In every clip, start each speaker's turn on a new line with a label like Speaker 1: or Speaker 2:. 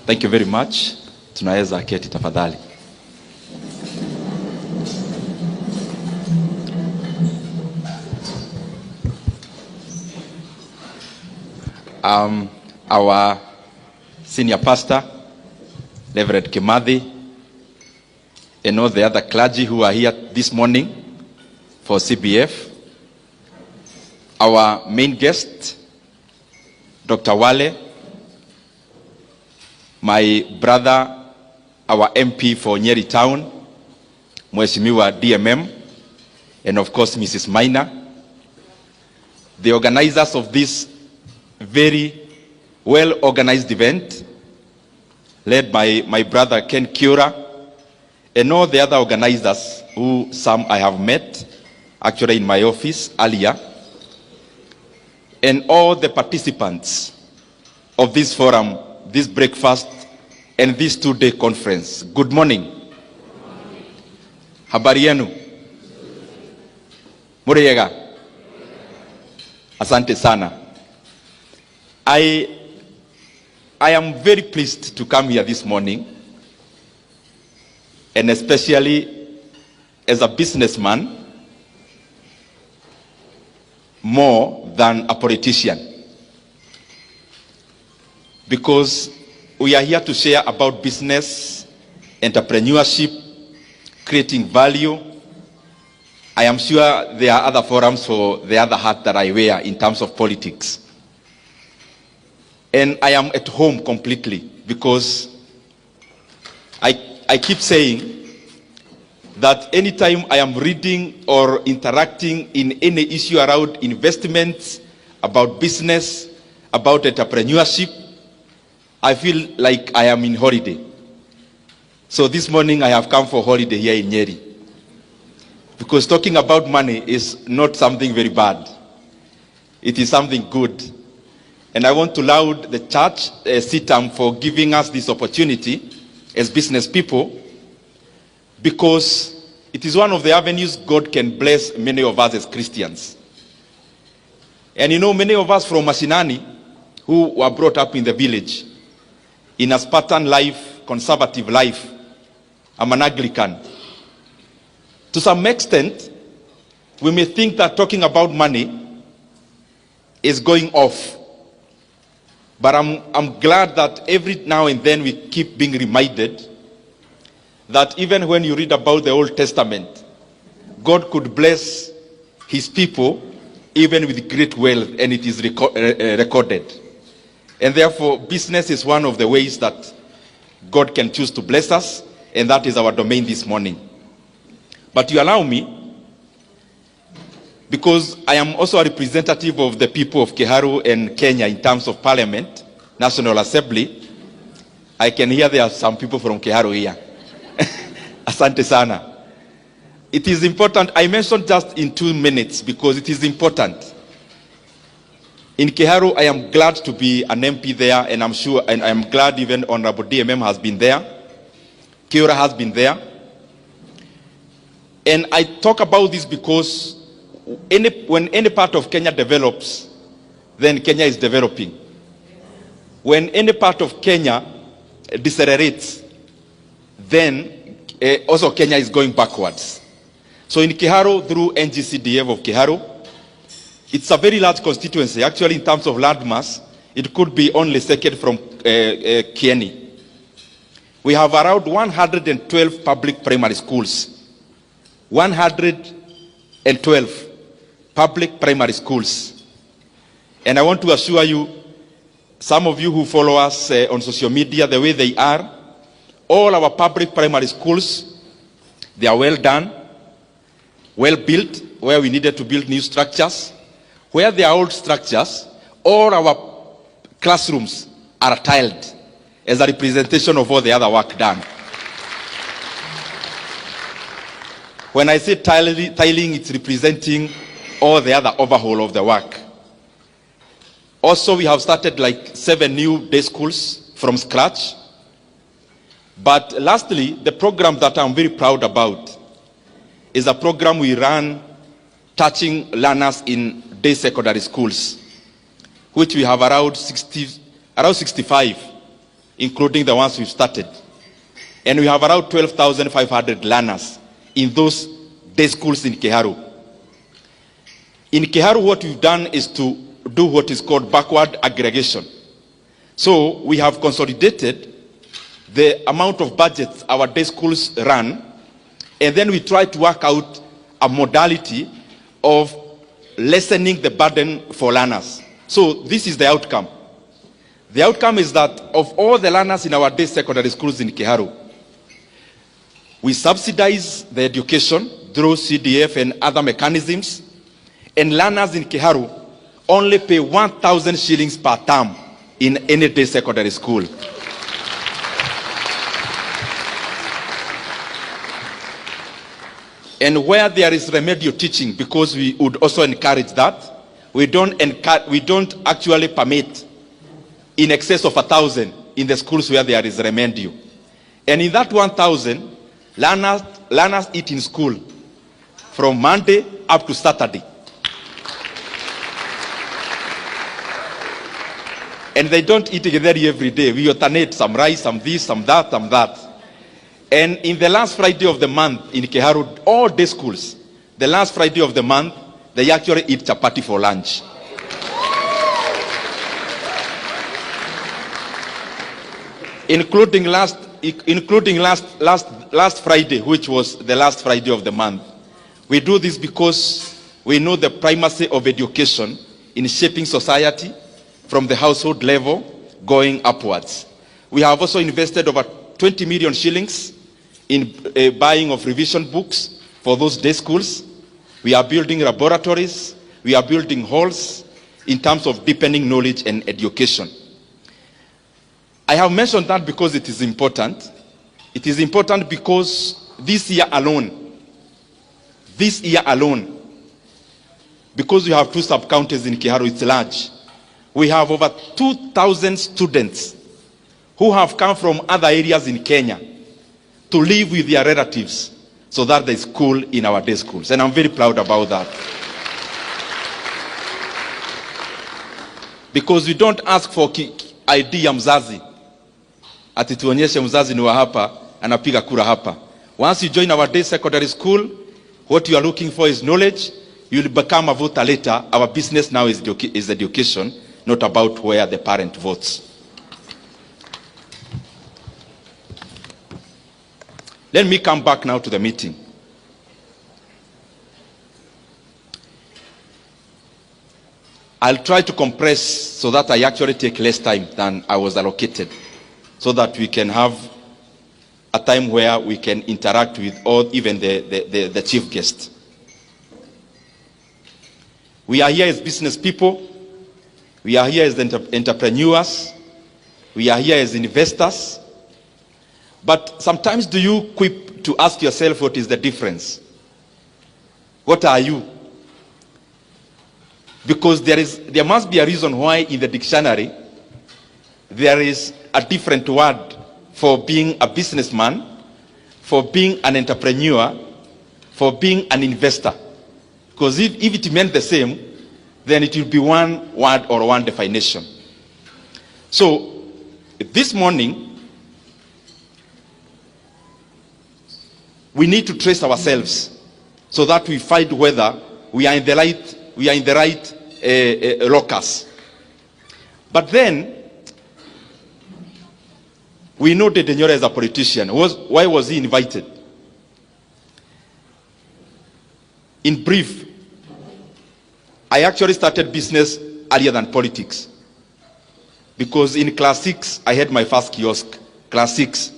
Speaker 1: Thank you very much. Tunaweza keti tafadhali. Our senior pastor, Reverend Kimathi, and all the other clergy who are here this morning for CBF. Our main guest, Dr. Wale, my brother, our MP for Nyeri Town, Mheshimiwa DMM, and of course Mrs. Maina, the organizers of this very well-organized event, led by my brother Ken Kiura, and all the other organizers who some I have met, actually in my office earlier, and all the participants of this forum, this breakfast, and this two-day conference. Good morning. Habari yenu? Muriyega? Asante sana. I am very pleased to come here this morning, and especially as a businessman, more than a politician, because we are here to share about business, entrepreneurship, creating value. I am sure there are other forums for the other hat that I wear in terms of politics. And I am at home completely, because I keep saying that anytime I am reading or interacting in any issue around investments, about business, about entrepreneurship, I feel like I am in holiday. So this morning I have come for holiday here in Nyeri, because talking about money is not something very bad. It is something good. And I want to laud the church, tutam, for giving us this opportunity as business people, because it is one of the avenues God can bless many of us as Christians. And you know, many of us from Mashinani who were brought up in the village, in a Spartan life, conservative life, I'm an Anglican. To some extent, we may think that talking about money is going off. But I'm glad that every now and then we keep being reminded that even when you read about the Old Testament, God could bless his people even with great wealth, and it is recorded. And therefore, business is one of the ways that God can choose to bless us, and that is our domain this morning. But you allow me, because I am also a representative of the people of Kiharu and Kenya in terms of Parliament, National Assembly. I can hear there are some people from Kiharu here. Asante sana. It is important, I mentioned just in 2 minutes because it is important. In Kiharu, I am glad to be an MP there, and I'm sure, and I am glad even Honorable DMM has been there. Kiura has been there. And I talk about this because when any part of Kenya develops, then Kenya is developing. When any part of Kenya decelerates, then also Kenya is going backwards. So in Kiharu, through NGCDF of Kiharu, it's a very large constituency. Actually, in terms of land mass, it could be only second from Kieni. We have around 112 public primary schools. 112 public primary schools. And I want to assure you, some of you who follow us on social media, the way they are, all our public primary schools, they are well done, well built, where we needed to build new structures. Where there are old structures, all our classrooms are tiled as a representation of all the other work done. When I say tiling, it's representing all the other overhaul of the work. Also, we have started like 7 new day schools from scratch. But lastly, the program that I'm very proud about is a program we run touching learners in day secondary schools, which we have around 65 including the ones we've started. And we have around 12,500 learners in those day schools in Kiharu. In Kiharu, what we've done is to do what is called backward aggregation. So we have consolidated the amount of budgets our day schools run, and then we try to work out a modality of lessening the burden for learners. So this is the outcome. The outcome is that of all the learners in our day secondary schools in Kiharu, we subsidize the education through CDF and other mechanisms, and learners in Kiharu only pay 1,000 shillings per term in any day secondary school. And where there is remedial teaching, because we would also encourage that, we don't actually permit in excess of 1,000 in the schools where there is remedial. And in that 1,000, learners eat in school from Monday up to Saturday. And they don't eat githeri every day. We alternate some rice, some this, some that, some that. And in the last Friday of the month in Kiharu, all day schools, the last Friday of the month, they actually eat chapati for lunch. Including last Friday, which was the last Friday of the month. We do this because we know the primacy of education in shaping society from the household level going upwards. We have also invested over 20 million shillings in buying of revision books for those day schools. We are building laboratories. We are building halls in terms of deepening knowledge and education. I have mentioned that because it is important. It is important because this year alone, because we have 2 sub-counties in Kiharu, it's large. We have over 2,000 students who have come from other areas in Kenya to live with their relatives so that there is school in our day schools. And I'm very proud about that. Because we don't ask for ID ya mzazi. Ati tuonyeshe mzazi ni wa hapa, anapiga kura hapa. Once you join our day secondary school, what you are looking for is knowledge. You will become a voter later. Our business now is education, not about where the parent votes. Let me come back now to the meeting. I'll try to compress so that I actually take less time than I was allocated, so that we can have a time where we can interact with all, even the chief guest. We are here as business people. We are here as entrepreneurs. We are here as investors. But sometimes do you quip to ask yourself, what is the difference? What are you? Because there must be a reason why in the dictionary there is a different word for being a businessman, for being an entrepreneur, for being an investor. Because if it meant the same, then it will be one word or one definition. So this morning, we need to trace ourselves so that we find whether we are in the right locus. But then, we know Ndindi Nyoro as a politician. Why was he invited? In brief, I actually started business earlier than politics. Because in class 6, I had my first kiosk, class 6.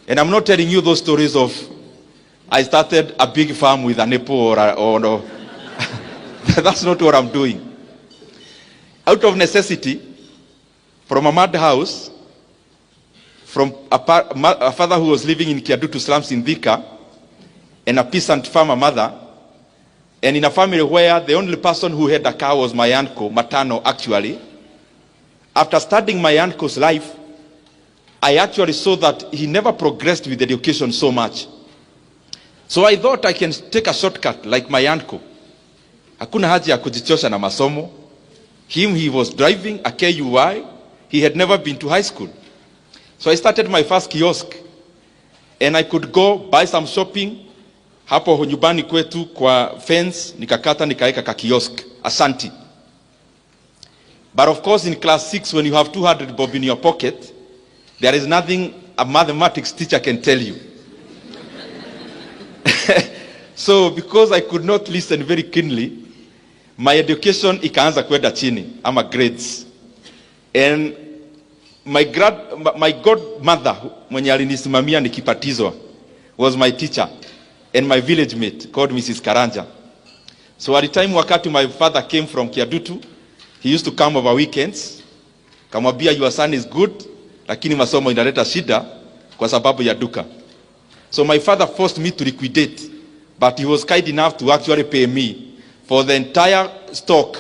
Speaker 1: And I'm not telling you those stories of I started a big farm with an apple or no. That's not what I'm doing. Out of necessity, from a mud house, from a father who was living in Kiadutu slums in Thika, and a peasant farmer mother, and in a family where the only person who had a car was my uncle, maternal actually. After studying my uncle's life, I actually saw that he never progressed with education so much. So I thought I can take a shortcut like my uncle. Hakuna haja ya kujichosha na masomo. He was driving a KUI. he had never been to high school. So I started my first kiosk, and I could go buy some shopping. Hapo nyumbani kwetu kwa fence, nikakata nikaeka ka kiosk, asanti. But of course in class 6, when you have 200 bob in your pocket, there is nothing a mathematics teacher can tell you. So because I could not listen very keenly, my education ikaanza kwenda chini, ama grades. And my godmother, mwenye alinisimamia nikipatizwa, was my teacher and my village mate called Mrs. Karanja. So at the time wakati my father came from Kiadutu, he used to come over weekends. Kamwambia, your son is good, lakini masomo inaleta shida kwa sababu ya duka. So my father forced me to liquidate, but he was kind enough to actually pay me for the entire stock,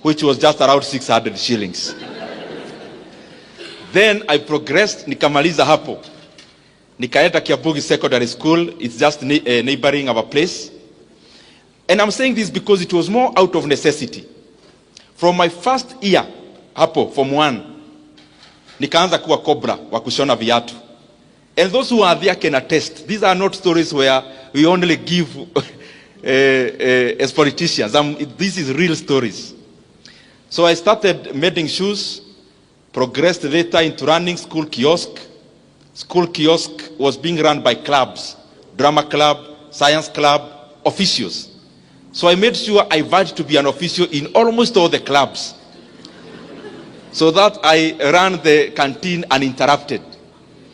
Speaker 1: which was just around 600 shillings. Then I progressed, nikamaliza hapo. Nikaenda Kiabugi Secondary School, it's just neighboring our place. And I'm saying this because it was more out of necessity. From my first year, hapo, Form 1, nikaanza kuwa cobra wa kushona viatu. And those who are there can attest. These are not stories where we only give as politicians. This is real stories. So I started mending shoes, progressed later into running school kiosk. School kiosk was being run by clubs, drama club, science club, officials. So I made sure I vowed to be an official in almost all the clubs, so that I ran the canteen uninterrupted,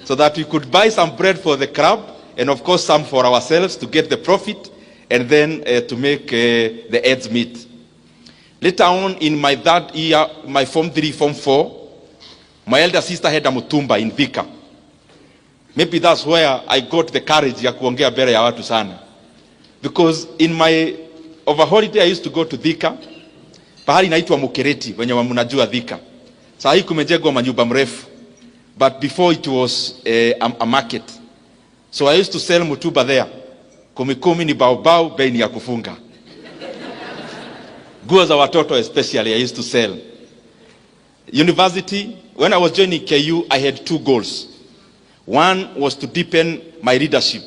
Speaker 1: so that we could buy some bread for the club, and of course some for ourselves to get the profit, and then to make the ends meet. Later on in my third year, my Form 3, Form 4, my elder sister had a mutumba in Thika. Maybe that's where I got the courage ya kuongea mbele ya watu sana. Because in my over holiday I used to go to Thika. Pahali inaitwa Mukereti, wenye mnajua Thika. Saa hii kumejengwa manyumba mrefu. But before it was a market. So I used to sell mutuba there. Kumi ni baobao, bei ni ya kufunga. Nguo za watoto especially I used to sell. University, when I was joining KU, I had 2 goals. One was to deepen my leadership,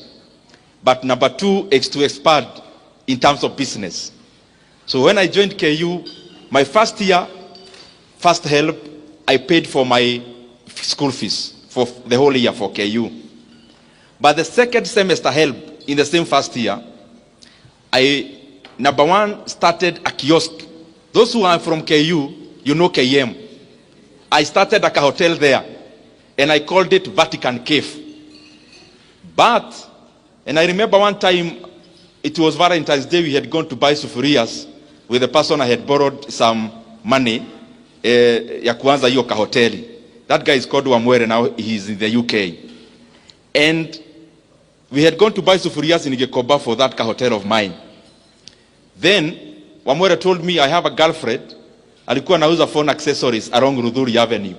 Speaker 1: but number 2 is to expand in terms of business. So when I joined KU, my first year, first help, I paid for my school fees for the whole year for KU. But the second semester help in the same first year, I, number 1, started a kiosk. Those who are from KU, you know KM. I started a hotel there, and I called it Vatican Cave. But, and I remember one time, it was Valentine's Day, we had gone to buy sufurias with a person I had borrowed some money ya kuanza hiyo kahoteli. That guy is called Wamwere, now he's in the UK. And we had gone to buy sufurias in Gekoba for that hotel of mine. Then, Wamwere told me I have a girlfriend, alikuwa nauza phone accessories along Rudhuri Avenue.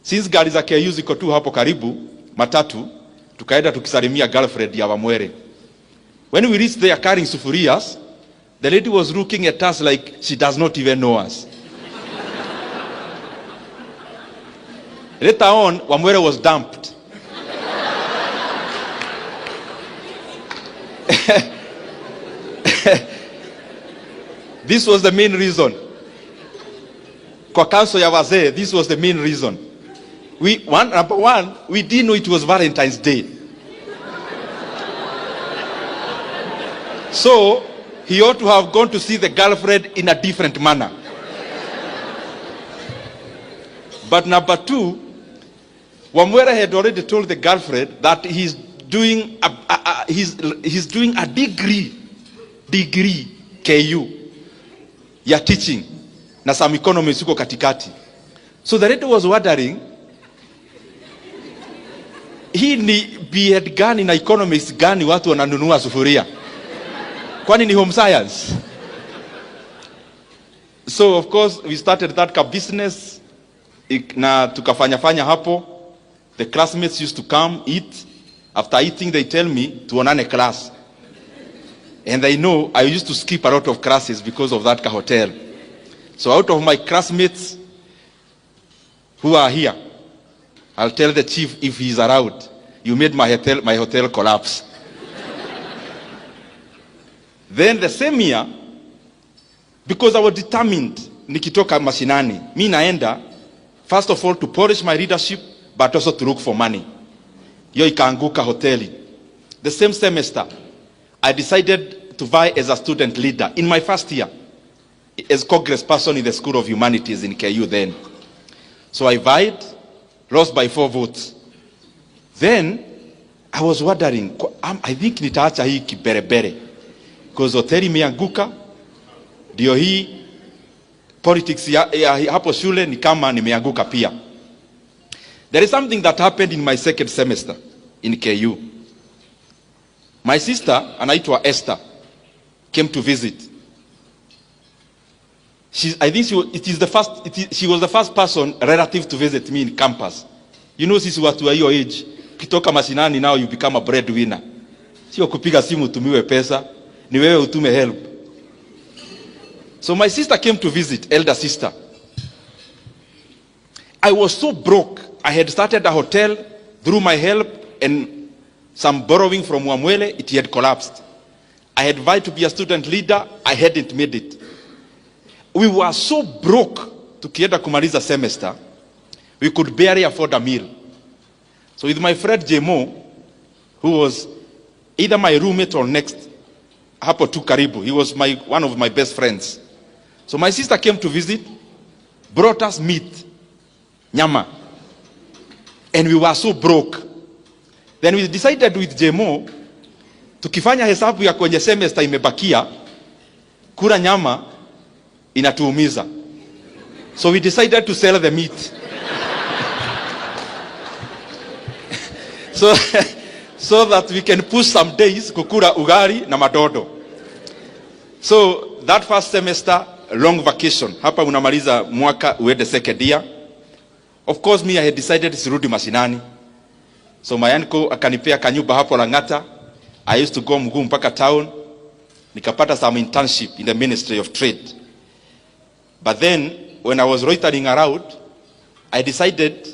Speaker 1: Since gari za KU ziko tu hapo karibu, matatu, tukaenda tukisalimia girlfriend ya Wamwere. When we reached there carrying sufurias, the lady was looking at us like she does not even know us. Later on, Wamwere was dumped. This was the main reason. Kwa council ya wazee, this was the main reason. Number one, we didn't know it was Valentine's Day. So, he ought to have gone to see the girlfriend in a different manner. But number 2, Wamwere had already told the girlfriend that he's doing a degree KU ya teaching na some economics uko katikati. So the lady was wondering, hii ni B.Ed gani na economics gani watu wananunua sufuria? Kwani ni home science? So of course we started that business na tukafanya hapo. The classmates used to come eat. After eating they tell me tuonane class. And they know I used to skip a lot of classes because of that hotel. So out of my classmates, who are here. I'll tell the chief if he's around. You made my hotel collapse. Then the same year, because I was determined, nikitoka mashinani, mi naenda, first of all, to polish my leadership, but also to look for money. Yo ikaanguka hoteli. The same semester, I decided to vie as a student leader in my first year, as Congress person in the School of Humanities in KU then. So I vied, lost by 4 votes. Then, I was wondering, I think nitaacha hii kiberebere. Because hoteli imeanguka, ndio hii politics ya hapo shule ni kama nimeanguka pia. There is something that happened in my second semester in KU. My sister, anaitwa Esther, came to visit. I think she was the first person relative to visit me in campus. You know, sisi watu wa hiyo age, kitoka mashinani now you become a breadwinner. Sio kupiga simu utumiwe pesa, ni wewe utume help. So my sister came to visit, elder sister. I was so broke. I had started a hotel through my help and some borrowing from Wamwele, it had collapsed. I had vowed to be a student leader, I hadn't made it. We were so broke, tukienda kumaliza semester, we could barely afford a meal. So with my friend Jemo, who was either my roommate or next, hapo tu karibu, he was one of my best friends. So my sister came to visit, brought us meat, nyama, and we were so broke. Then we decided with Jemo, tukifanya hesabu ya kwenye semester imebakia, kula nyama inatuumiza. So we decided to sell the meat. So that we can push some days kukula ugali na madodo. So that first semester, long vacation. Hapa unamaliza mwaka uende second year. Of course me I had decided sirudi mashinani. So my uncle akanipea kanyumba hapo Lang'ata. I used to go mguu mpaka town. Nikapata some internship in the Ministry of Trade. But then when I was loitering around, I decided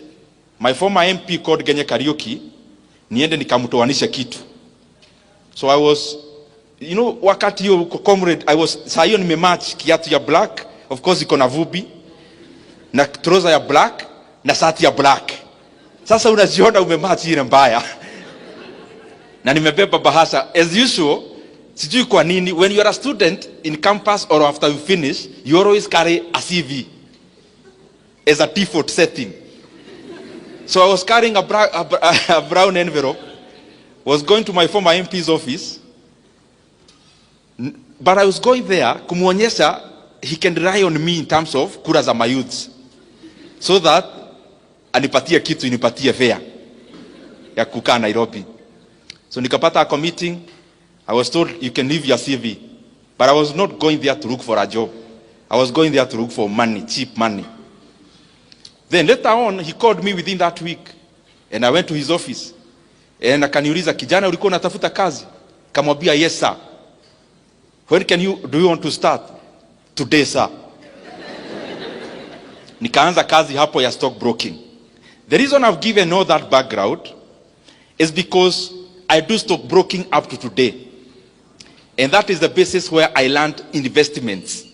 Speaker 1: my former MP called Genye Kariuki niende nikamtoanisha kitu. So I was, you know, wakati hiyo comrade, saa hiyo nimematch kiatu ya black, of course iko na vubi, na trouser ya black, na shati ya black. Sasa unajiona umematch ile mbaya. Na nimebeba bahasha. As usual, sijui kwa nini, when you are a student in campus or after you finish, you always carry a CV as a default setting. So I was carrying a brown envelope, was going to my former MP's office, but I was going there kumuonyesha he can rely on me in terms of kura za mayouths, so that anipatie kitu, inipatie fare ya kukaa Nairobi. So nikapata a meeting, I was told you can leave your CV, but I was not going there to look for a job. I was going there to look for money, cheap money. Then later on, he called me within that week, and I went to his office. And akaniuliza, kijana ulikuwa unatafuta kazi? Kamwambia, yes sir. When do you want to start? Today sir. Nikaanza kazi hapo ya stock broking. The reason I've given all that background is because I do stock broking up to today. And that is the basis where I learned investments.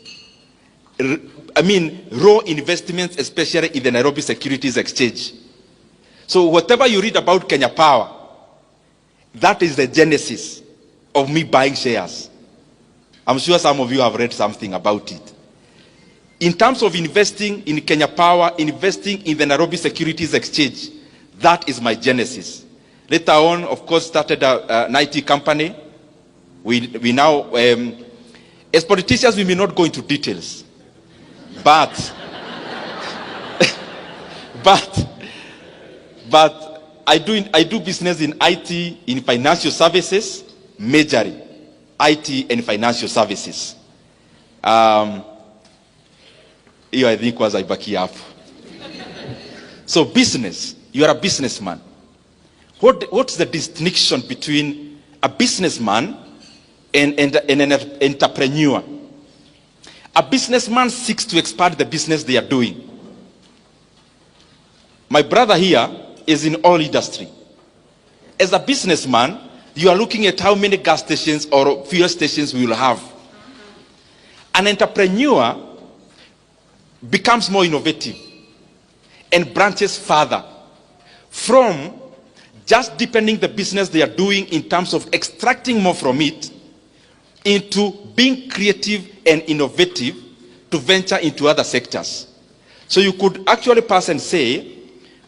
Speaker 1: Raw investments, especially in the Nairobi Securities Exchange. So whatever you read about Kenya Power, that is the genesis of me buying shares. I'm sure some of you have read something about it. In terms of investing in Kenya Power, investing in the Nairobi Securities Exchange, that is my genesis. Later on, of course, started an IT company. We now, as politicians, we may not go into details. But I do business in IT, in financial services, majorly IT and financial services. I think was I back up. So business, you are a businessman. What's the distinction between a businessman and an entrepreneur? A businessman seeks to expand the business they are doing. My brother here is in oil industry. As a businessman, you are looking at how many gas stations or fuel stations we will have. An entrepreneur becomes more innovative and branches further from just deepening the business they are doing in terms of extracting more from it into being creative and innovative to venture into other sectors. So you could actually pass and say,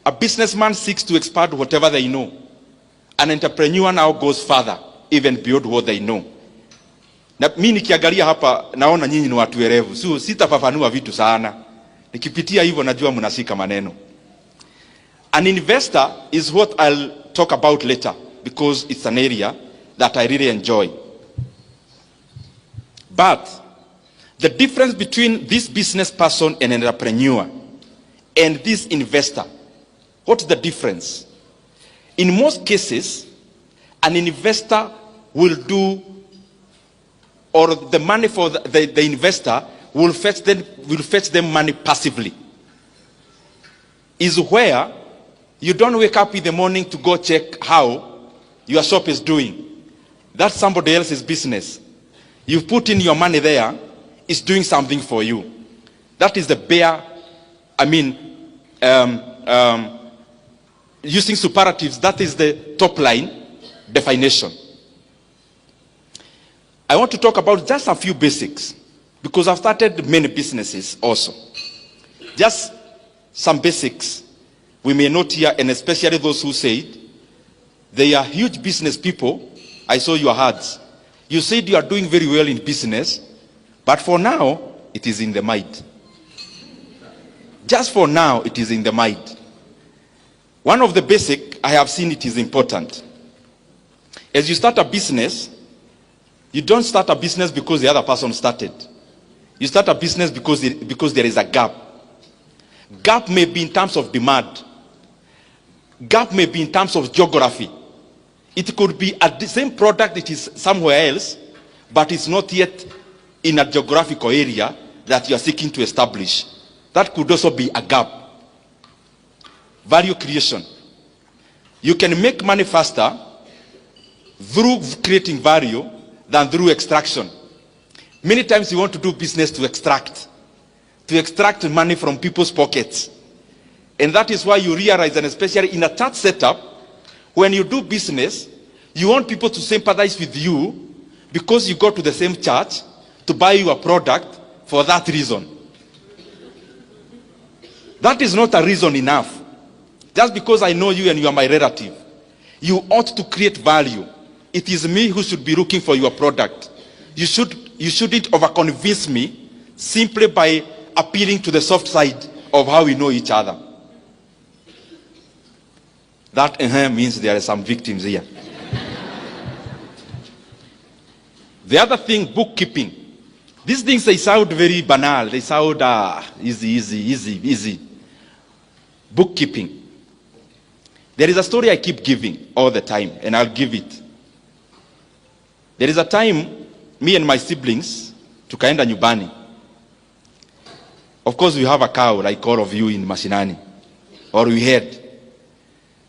Speaker 1: a businessman seeks to expand whatever they know. An entrepreneur now goes further, even beyond what they know. Na mimi nikiangalia hapa naona nyinyi ni watu werevu. So sitafafanua vitu sana. Nikipitia hivyo najua mnashika maneno. An investor is what I'll talk about later because it's an area that I really enjoy. But the difference between this business person and an entrepreneur and this investor, what's the difference? In most cases, an investor will do, or the money for the investor will fetch them money passively. Is where you don't wake up in the morning to go check how your shop is doing. That's somebody else's business. You put in your money there, it's doing something for you. That is the bare, using superlatives, that is the top line definition. I want to talk about just a few basics because I've started many businesses also. Just some basics we may note here, and especially those who said they are huge business people. I saw your hearts. You said you are doing very well in business, but for now, it is in the mind. Just for now, it is in the mind. One of the basic, I have seen it is important. As you start a business, you don't start a business because the other person started. You start a business because there is a gap. Gap may be in terms of demand. Gap may be in terms of geography. It could be the same product, it is somewhere else, but it's not yet in a geographical area that you are seeking to establish. That could also be a gap. Value creation. You can make money faster through creating value than through extraction. Many times you want to do business to extract money from people's pockets. And that is why you realize, and especially in a church setup, when you do business, you want people to sympathize with you because you go to the same church to buy your product for that reason. That is not a reason enough. Just because I know you and you are my relative, you ought to create value. It is me who should be looking for your product. You shouldn't overconvince me simply by appealing to the soft side of how we know each other. That means there are some victims here. The other thing, bookkeeping. These things, they sound very banal. They sound easy. Bookkeeping. There is a story I keep giving all the time, and I'll give it. There is a time, me and my siblings, tukaenda nyumbani. Of course, we have a cow like all of you in Mashinani, or we had.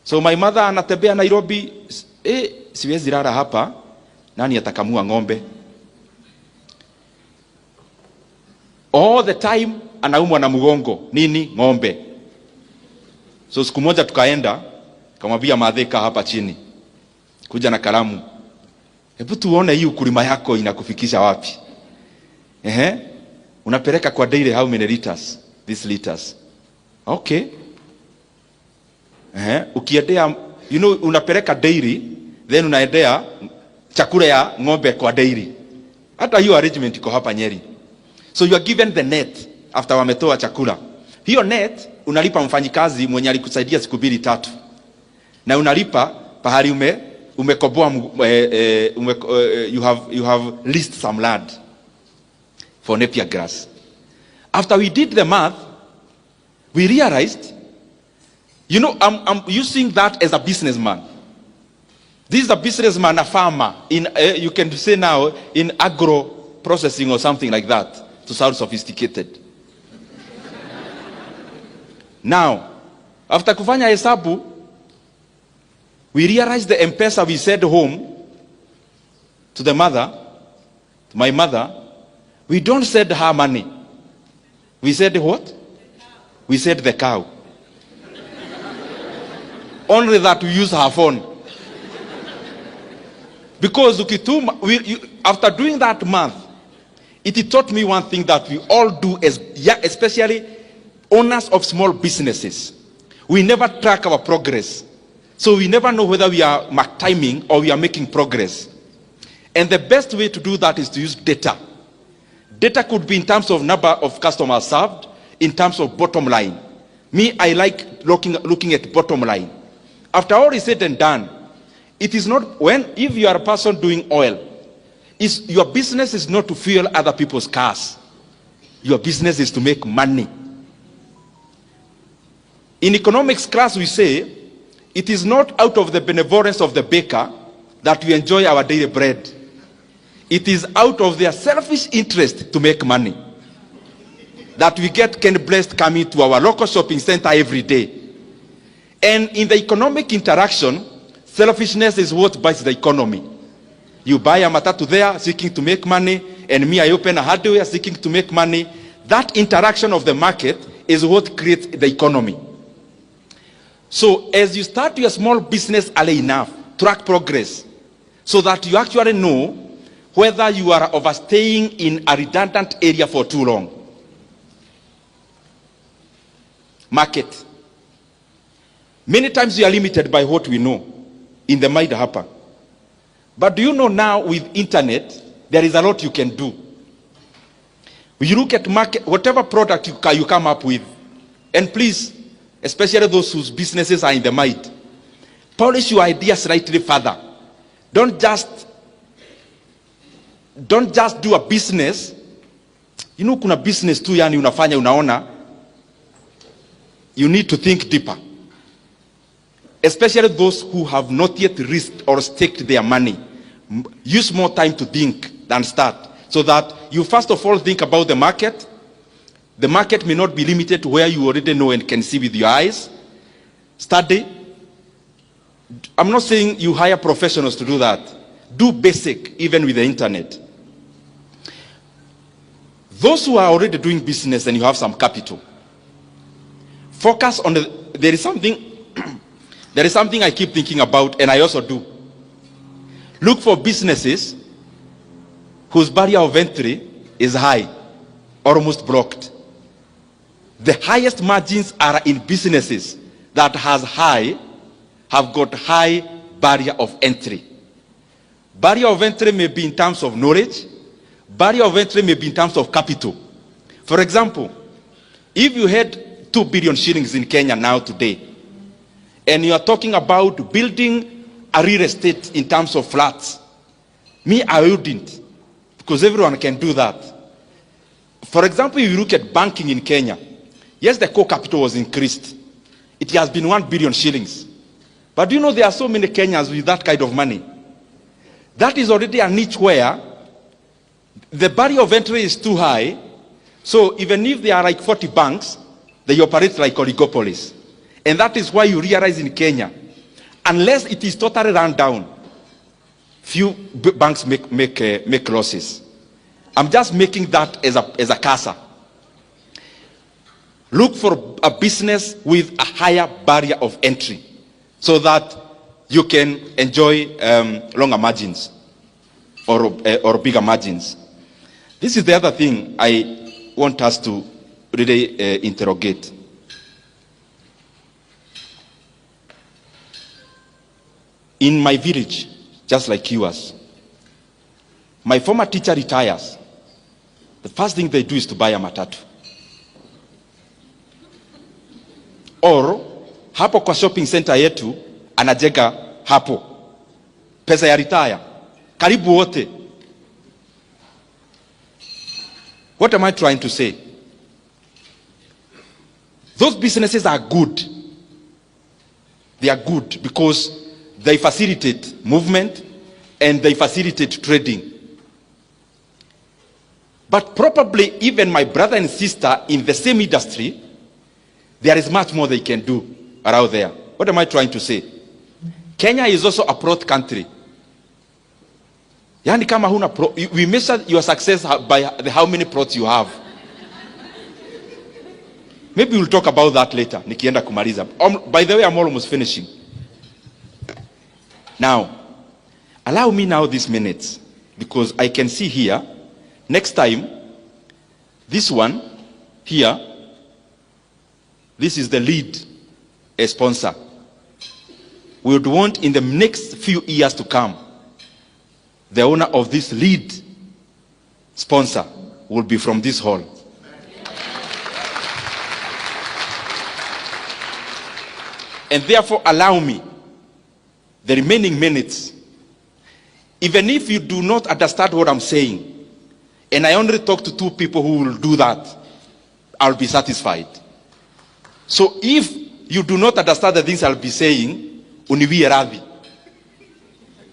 Speaker 1: So my mother anatembea Nairobi, siwezi lala hapa, nani atakamua ng'ombe? All the time anaumwa na mgongo, nini? Ng'ombe. So siku moja tukaenda, kamwambia madheka hapa chini, kuja na kalamu. Hebu tuone hii ukulima yako inakufikisha wapi? Unapeleka kwa daily how many liters? These liters. Okay. Ukiendea, unapeleka daily, then unaendea chakula ya ng'ombe kwa daily. Hata hiyo arrangement iko hapa Nyeri. So you are given the net after wametoa chakula. Hiyo net unalipa mfanyikazi mwenye alikusaidia siku 2-3. Na unalipa pahali umekoboa you have leased some land for Napier grass. After we did the math, we realized, I'm using that as a businessman. This is a businessman, a farmer, you can say now, in agro processing or something like that, to sound sophisticated. Now, After kufanya hesabu, we realized the M-Pesa we sent home to the mother, to my mother, we don't send her money. We said what? We said the cow. Only that we use her phone. Because after doing that month, it taught me one thing that we all do, especially owners of small businesses. We never track our progress. So we never know whether we are mark timing or we are making progress. And the best way to do that is to use data. Data could be in terms of number of customers served, in terms of bottom line. Me, I like looking at bottom line. After all is said and done, it is not if you are a person doing oil, your business is not to fuel other people's cars. Your business is to make money. In economics class, we say, it is not out of the benevolence of the baker that we enjoy our daily bread. It is out of their selfish interest to make money that we get Ken Blessed coming to our local shopping center every day. And in the economic interaction, selfishness is what buys the economy. You buy a matatu there seeking to make money, and me, I open a hardware seeking to make money. That interaction of the market is what creates the economy. So as you start your small business early enough, track progress so that you actually know whether you are overstaying in a redundant area for too long. Market. Many times we are limited by what we know in the mind hapa. But do you know now with internet, there is a lot you can do. You look at market, whatever product you come up with, and please, especially those whose businesses are in the mind, polish your ideas slightly further. Don't just do a business. You know, kuna business tu yani unafanya unaona. You need to think deeper. Especially those who have not yet risked or staked their money. Use more time to think than start. So that you first of all think about the market. The market may not be limited to where you already know and can see with your eyes. Study. I'm not saying you hire professionals to do that. Do basic, even with the internet. Those who are already doing business and you have some capital, focus on there is something I keep thinking about, and I also do. Look for businesses whose barrier of entry is high, almost blocked. The highest margins are in businesses that have got high barrier of entry. Barrier of entry may be in terms of knowledge. Barrier of entry may be in terms of capital. For example, if you had 2 billion shillings in Kenya now today, and you are talking about building a real estate in terms of flats, me, I wouldn't, because everyone can do that. For example, if you look at banking in Kenya, yes, the core capital was increased. It has been 1 billion shillings. But do you know there are so many Kenyans with that kind of money? That is already a niche where the barrier of entry is too high. So even if there are like 40 banks, they operate like oligopolies. And that is why you realize in Kenya, unless it is totally run down, few banks make losses. I'm just making that as a CASA. Look for a business with a higher barrier of entry so that you can enjoy longer margins or bigger margins. This is the other thing I want us to really interrogate. In my village, just like yours, my former teacher retires. The first thing they do is to buy a matatu. Or, hapo kwa shopping center yetu, anajenga hapo. Pesa ya retire. Karibu wote. What am I trying to say? Those businesses are good. They are good because they facilitate movement and they facilitate trading. But probably even my brother and sister in the same industry, there is much more they can do. around there. What am I trying to say? Kenya is also a plot country. Yani kama huna we measure your success by how many plots you have. Maybe we'll talk about that later. Nikienda kumaliza. By the way, I'm almost finishing. Now, allow me now these minutes, because I can see here, next time, this one here, this is the lead sponsor. We would want in the next few years to come, the owner of this lead sponsor will be from this hall. And therefore, allow me the remaining minutes, even if you do not understand what I'm saying, and I only talk to 2 people who will do that, I'll be satisfied. So if you do not understand the things I'll be saying, uniwie radhi.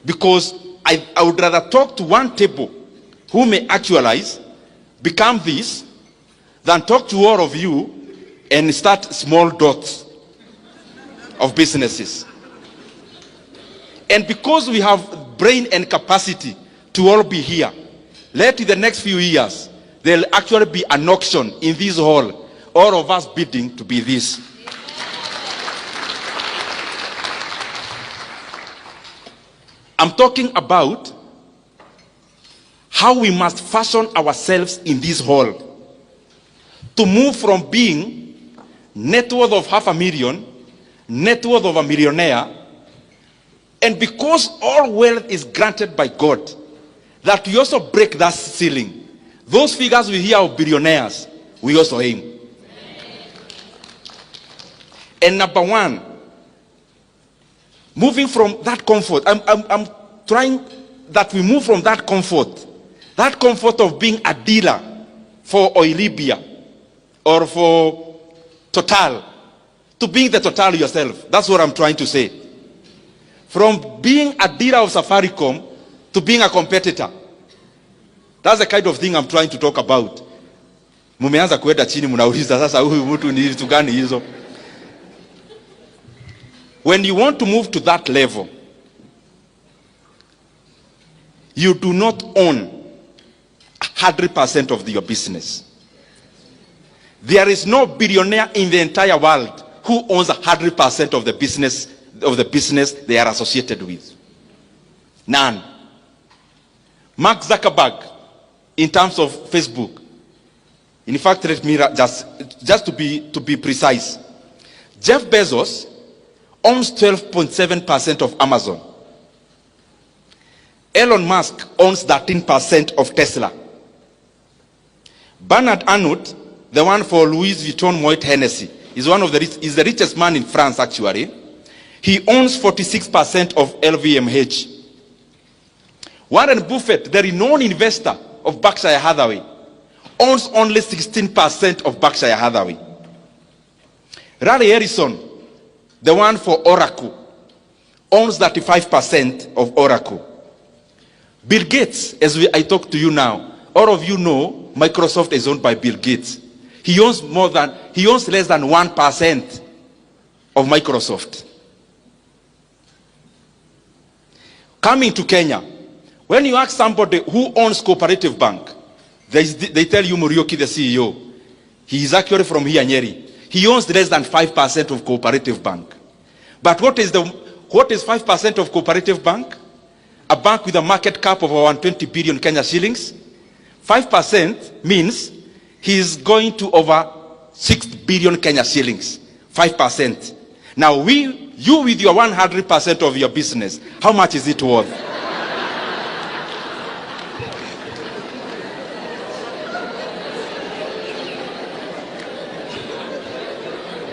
Speaker 1: Because I would rather talk to 1 table who may actualize, become this, than talk to all of you and start small dots of businesses. And because we have brain and capacity to all be here, let in the next few years, there'll actually be an auction in this hall, all of us bidding to be this. I'm talking about how we must fashion ourselves in this hall to move from being net worth of 500,000, net worth of a millionaire, and because all wealth is granted by God, that we also break that ceiling. Those figures we hear of billionaires, we also aim. And number 1, moving from that comfort, I'm trying that we move from that comfort of being a dealer for Oilibia or for Total, to being the Total yourself. That's what I'm trying to say. From being a dealer of Safaricom to being a competitor. That's the kind of thing I'm trying to talk about. Mumeanza kuenda chini mnauliza sasa huyu mtu ni vitu gani hizo? When you want to move to that level, you do not own 100% of your business. There is no billionaire in the entire world who owns 100% of the business they are associated with. None. Mark Zuckerberg, in terms of Facebook, in fact, let me just to be precise, Jeff Bezos owns 12.7% of Amazon. Elon Musk owns 13% of Tesla. Bernard Arnault, the one for Louis Vuitton Moet Hennessy, is is the richest man in France actually. He owns 46% of LVMH. Warren Buffett, the renowned investor of Berkshire Hathaway, owns only 16% of Berkshire Hathaway. Larry Ellison, the one for Oracle, owns 35% of Oracle. Bill Gates, as I talk to you now, all of you know Microsoft is owned by Bill Gates. He owns less than 1% of Microsoft. Coming to Kenya, when you ask somebody who owns Cooperative Bank, they tell you Muriuki, the CEO. He is actually from here, Nyeri. He owns less than 5% of Cooperative Bank. But what is 5% of Cooperative Bank? A bank with a market cap of around 20 billion Kenya shillings. 5% means he is going to over 6 billion Kenya shillings. 5%. Now you with your 100% of your business, how much is it worth?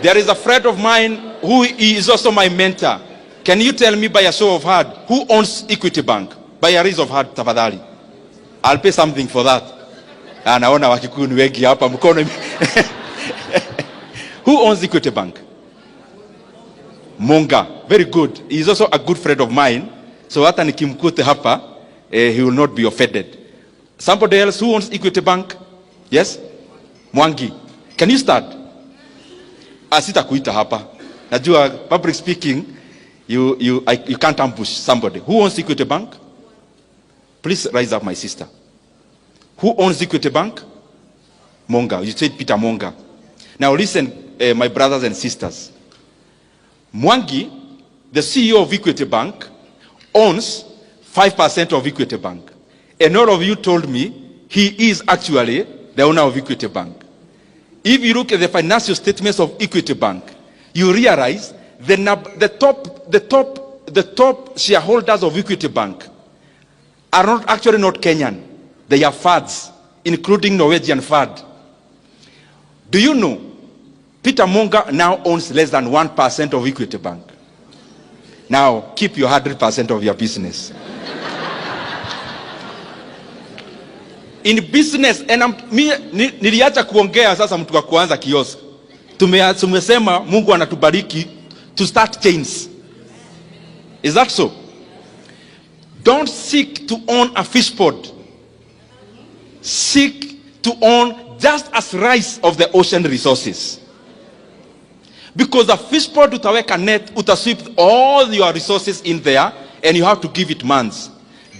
Speaker 1: There is a friend of mine who is also my mentor. Can you tell me by a show of hand who owns Equity Bank? By a raise of hand, tafadhali. I'll pay something for that. Naona wakikuyu ni wengi hapa mkono. Who owns Equity Bank? Monga. Very good. He is also a good friend of mine. So hata nikimkute hapa, he will not be offended. Somebody else who owns Equity Bank? Yes? Mwangi. Can you start? Asita kuita hapa. Najua, public speaking, you can't ambush somebody. Who owns Equity Bank? Please rise up, my sister. Who owns Equity Bank? Monga. You said Peter Monga. Now listen, my brothers and sisters. Mwangi, the CEO of Equity Bank, owns 5% of Equity Bank. And all of you told me he is actually the owner of Equity Bank. If you look at the financial statements of Equity Bank, you realize the top shareholders of Equity Bank are not actually not Kenyan. They are fads, including Norwegian fad. Do you know Peter Monga now owns less than 1% of Equity Bank? Now keep your 100% of your business. In business, and niliacha kuongea sasa mtu wa kuanza kiosk. Tumesema Mungu anatubariki to start chains. Is that so? Don't seek to own a fish pond. Seek to own just a slice of the ocean resources. Because the fish pond utaweka net, utasweep all your resources in there, and you have to give it months.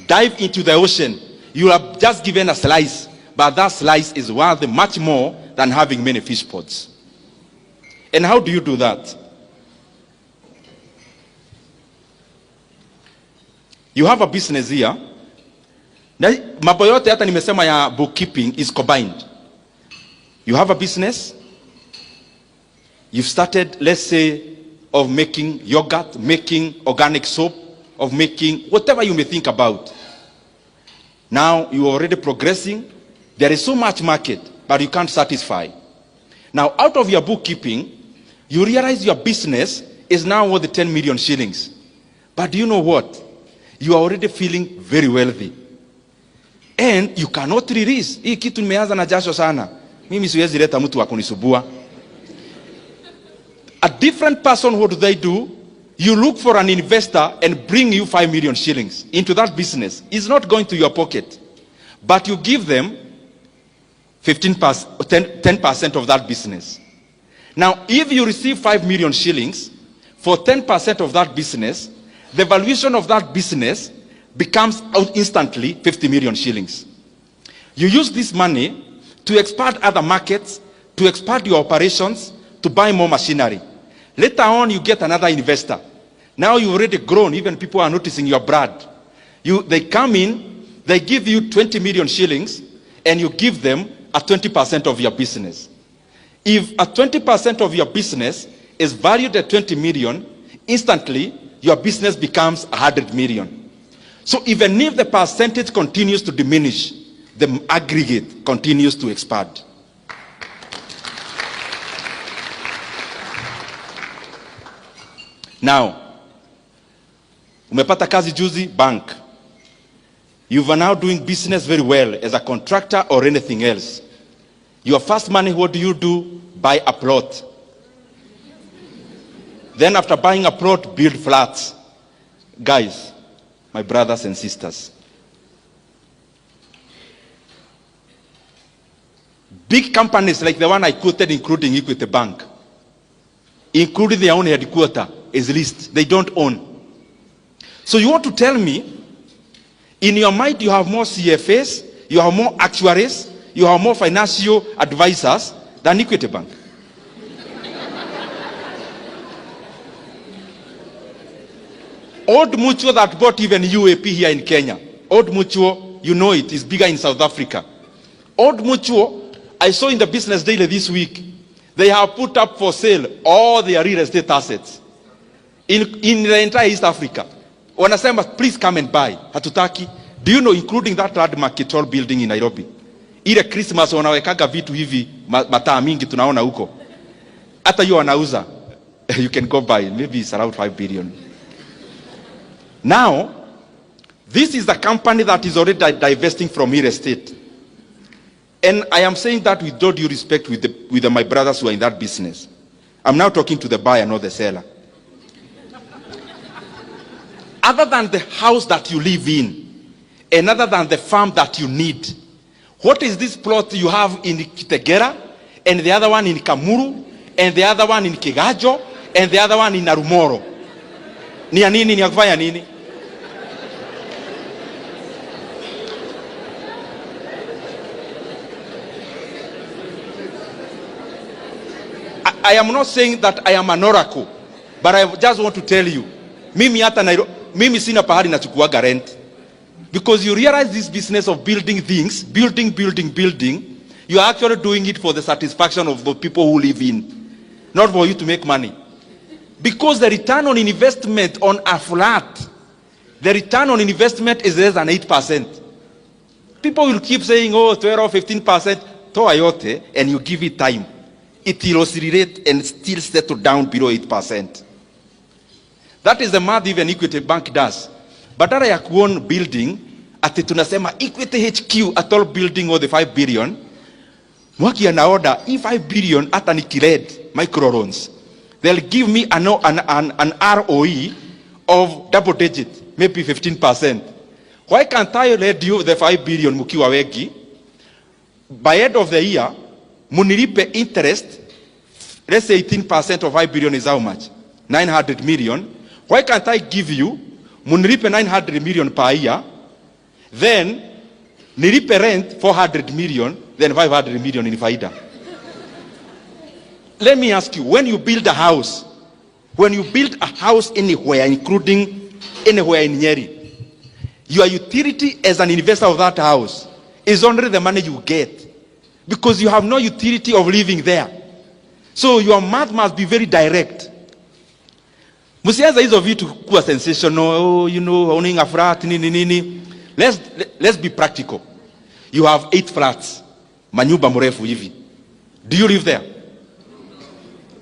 Speaker 1: Dive into the ocean. You have just given a slice, but that slice is worth much more than having many fish ponds. And how do you do that? You have a business here. Mambo yote hata nimesema ya bookkeeping is combined. You have a business. You've started, let's say, of making yogurt, making organic soap, of making whatever you may think about. Now you are already progressing. There is so much market, but you can't satisfy. Now out of your bookkeeping, you realize your business is now worth 10 million shillings. But do you know what? You are already feeling very wealthy. And you cannot release. Hii kitu nimeanza na jasho sana. Mimi siwezi leta mtu wa kunisubua. A different person, what do they do? You look for an investor and bring you 5 million shillings into that business. It's not going to your pocket. But you give them 10% of that business. Now, if you receive 5 million shillings for 10% of that business, the valuation of that business becomes instantly 50 million shillings. You use this money to expand other markets, to expand your operations, to buy more machinery. Later on, you get another investor. Now you've already grown, even people are noticing your brand. They come in, they give you 20 million shillings, and you give them a 20% of your business. If a 20% of your business is valued at 20 million, instantly your business becomes 100 million. So even if the percentage continues to diminish, the aggregate continues to expand. Now, umepata kazi juzi, bank. You are now doing business very well as a contractor or anything else. Your first money, what do? Buy a plot. Then after buying a plot, build flats. Guys, my brothers and sisters, big companies like the one I quoted, including Equity Bank, including their own headquarters, is leased. They don't own. So you want to tell me, in your mind you have more CFAs, you have more actuaries, you have more financial advisors than Equity Bank? Old Mutual that bought even UAP here in Kenya. Old Mutual, you know it, is bigger in South Africa. Old Mutual, I saw in the Business Daily this week, they have put up for sale all their real estate assets in the entire East Africa. Wanasema, please come and buy. Hatutaki. Do you know, including that landmark tall building in Nairobi? Ile Christmas wanawekaga vitu hivi mataa mingi tunaona huko. Hata hiyo wanauza. You can go buy. Maybe it's around 5 billion. Now, this is the company that is already divesting from real estate. And I am saying that with all due respect with my brothers who are in that business. I'm now talking to the buyer, not the seller. Other than the house that you live in, and other than the farm that you need, what is this plot you have in Kitegera, and the other one in Kamuru, and the other one in Kigajo, and the other one in Narumoro. Ni ya nini? Ni ya kufanya nini? I am not saying that I am an oracle, but I just want to tell you, mimi sina pahali nachukuaga rent. Because you realize this business of building things, building, you are actually doing it for the satisfaction of the people who live in, not for you to make money. Because the return on investment on a flat, the return on investment is less than 8%. People will keep saying, oh, 12 or 15%, toa yote, and you give it time. It will oscillate and still settle down below 8%. That is the math even Equity Bank does. Badala ya kuown building, ati tunasema Equity HQ at all building or the 5 billion, mwaki ana order, 5 billion ata nikiled micro loans. They'll give me an ROE of double digit, maybe 15%. Why can't I lend you the 5 billion mukiwa wegi? By end of the year, munilipe interest, let's say 18% of 5 billion is how much? 900 million. Why can't I give you, munilipe 900 million per year, then nilipe rent 400 million, then 500 million in faida. Let me ask you, when you build a house anywhere, including anywhere in Nyeri, your utility as an investor of that house is only the money you get, because you have no utility of living there. So your math must be very direct. Musianza hizo vitu kuwa sensational, oh, you know, owning a flat, nini. Let's be practical. You have 8 flats, manyumba mrefu hivi. Do you live there?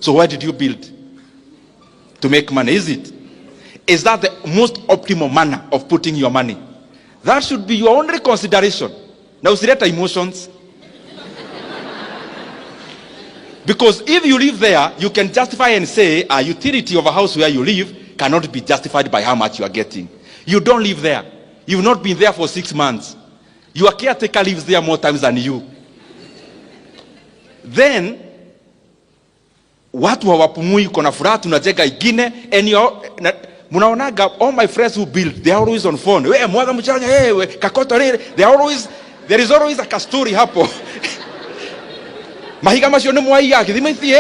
Speaker 1: So why did you build? To make money, is it? Is that the most optimal manner of putting your money? That should be your only consideration. Now, usileta emotions. Because if you live there, you can justify and say a utility of a house where you live cannot be justified by how much you are getting. You don't live there. You've not been there for 6 months. Your caretaker lives there more times than you. Then, watu hawapumui, kuna furaha tunajenga ingine, and munaonaga all my friends who build, they are always on phone. We mwaga mchanya, we kakoto lile, there is always a story hapo. Mahiga masione mwai yake, dimethi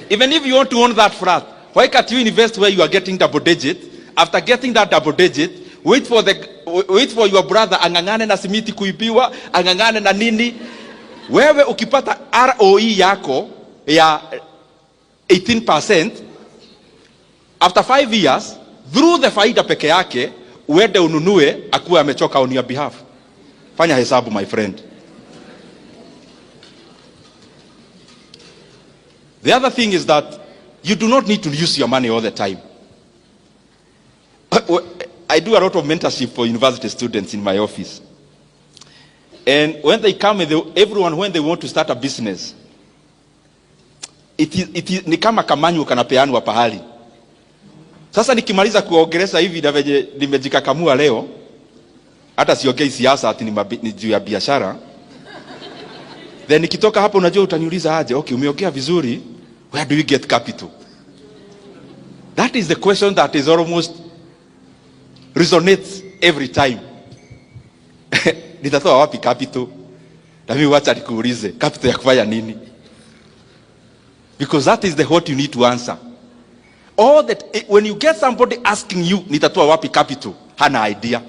Speaker 1: Even if you want to own that flat, why can't you invest where you are getting double digit? After getting that double digit, wait for your brother angangane na simiti kuibiwa, angangane na nini. Wewe ukipata ROE yako ya 18%, after 5 years, through the faida peke yake, uende ununue akuwe amechoka on your behalf. Fanya hesabu, my friend. The other thing is that you do not need to use your money all the time. I do a lot of mentorship for university students in my office. And when they come, everyone, when they want to start a business, it is ni kama kamanyu kanapeanwa pahali. Sasa nikimaliza kuongeleza hivi na venye nimejikakamua leo, hata siongei siasa ati ni juu ya biashara. Then nikitoka hapo, unajua utaniuliza aje, okay, umeongea vizuri, where do you get capital? That is the question that is almost resonates every time. Nitatoa wapi capital? Na mimi wacha nikuulize, capital ya kufanya nini? Because that is the what you need to answer. All that, when you get somebody asking you, nitatoa wapi capital, hana idea.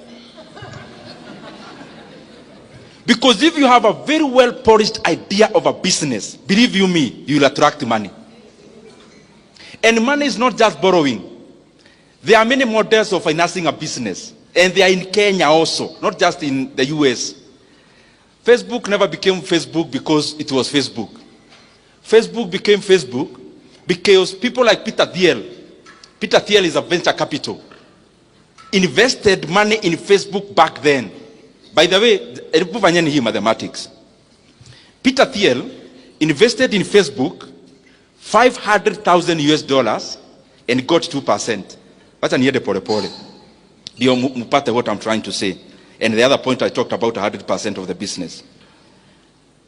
Speaker 1: Because if you have a very well polished idea of a business, believe you me, you will attract money. And money is not just borrowing. There are many models of financing a business, and they are in Kenya also, not just in the US. Facebook never became Facebook because it was Facebook. Facebook became Facebook because people like Peter Thiel is a venture capital, invested money in Facebook back then. By the way, mathematics. Peter Thiel invested in Facebook $500,000 and got 2%. Wacha niende pole pole. Ndio mpate what I'm trying to say. And the other point I talked about 100% of the business.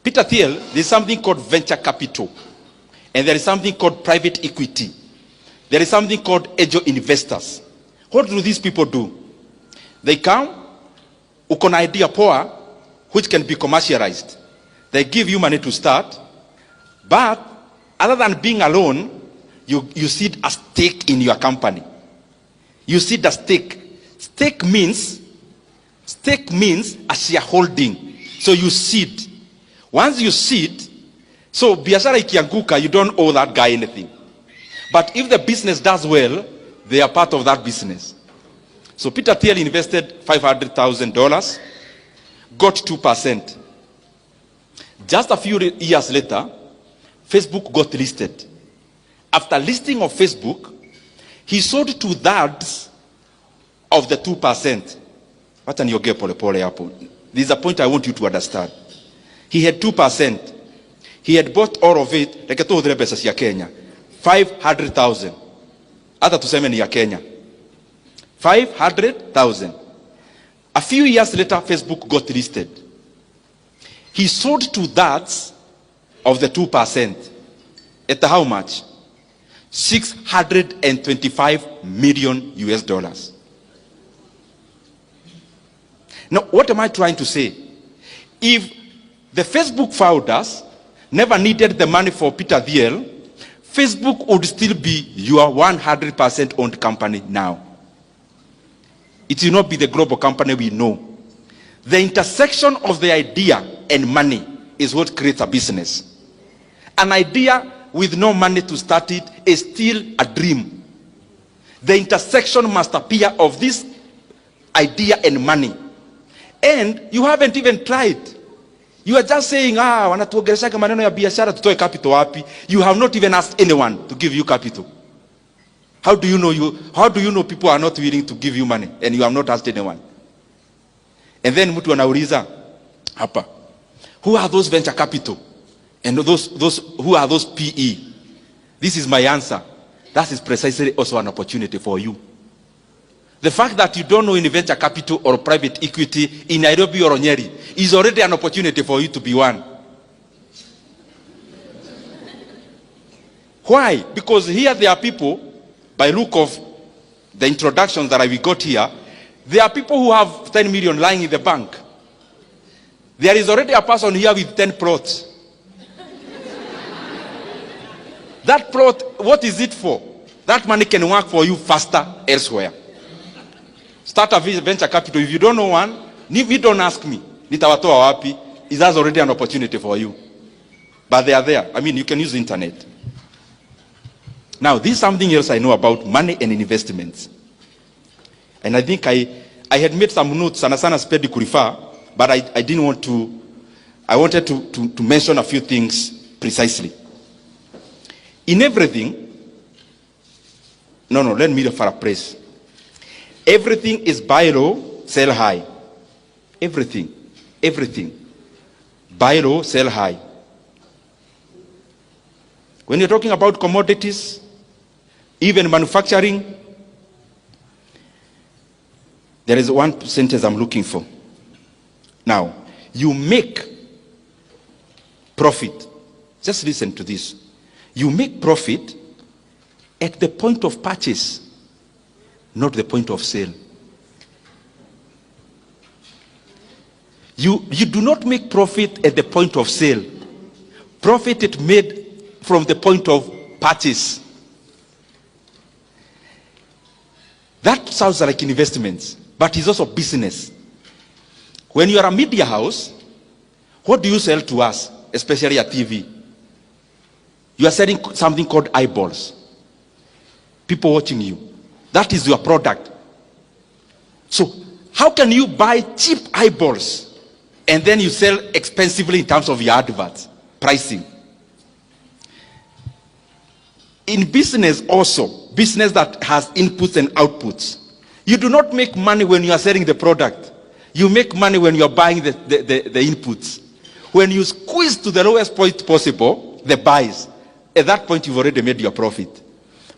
Speaker 1: Peter Thiel, there's something called venture capital. And there is something called private equity. There is something called angel investors. What do these people do? They come, uko na idea poa, which can be commercialized. They give you money to start, but other than being alone, you seed a stake in your company. You seed a stake. Stake means a shareholding. So you seed. Once you seed, so biashara ikianguka, you don't owe that guy anything. But if the business does well, they are part of that business. So Peter Thiel invested $500,000, got 2%. Just a few years later, Facebook got listed. After listing of Facebook, he sold 2/3 of the 2%. This is a point I want you to understand. He had 2%. He had bought all of it, like pesa ya Kenya, 500,000. Hata tuseme ni ya Kenya. 500,000. A few years later, Facebook got listed. He sold 2/3 of the 2%. At how much? $625 million US. Now, what am I trying to say? If the Facebook founders never needed the money for Peter Thiel, Facebook would still be your 100% owned company now. It will not be the global company we know. The intersection of the idea and money is what creates a business. An idea with no money to start it is still a dream. The intersection must appear of this idea and money. And you haven't even tried. You are just saying, wanatuongeleshaga maneno ya biashara, tutoe capital wapi? You have not even asked anyone to give you capital. How do you know people are not willing to give you money and you have not asked anyone? And then mtu anauliza hapa, who are those venture capital? And who are those PE? This is my answer. That is precisely also an opportunity for you. The fact that you don't know any venture capital or private equity in Nairobi or Nyeri is already an opportunity for you to be one. Why? Because here there are people, by look of the introductions that we got here, there are people who have 10 million lying in the bank. There is already a person here with 10 plots. That plot, what is it for? That money can work for you faster elsewhere. Start a venture capital. If you don't know one, if you don't ask me, nitawatoa wapi, is that already an opportunity for you. But they are there. I mean, you can use the internet. Now, this is something else I know about money and investments. And I think I had made some notes, sana spedi kurifa, but I didn't want to, I wanted to mention a few things precisely. In everything, let me paraphrase. Everything is buy low, sell high. Everything. Buy low, sell high. When you're talking about commodities, even manufacturing, there is one sentence I'm looking for. Now, you make profit. Just listen to this. You make profit at the point of purchase, not the point of sale. You do not make profit at the point of sale. Profit is made from the point of purchase. That sounds like investments, but it's also business. When you are a media house, what do you sell to us, especially at TV? You are selling something called eyeballs. People watching you. That is your product. So how can you buy cheap eyeballs and then you sell expensively in terms of your adverts, pricing? In business also, business that has inputs and outputs, you do not make money when you are selling the product. You make money when you are buying the inputs. When you squeeze to the lowest point possible, the buys, at that point you've already made your profit.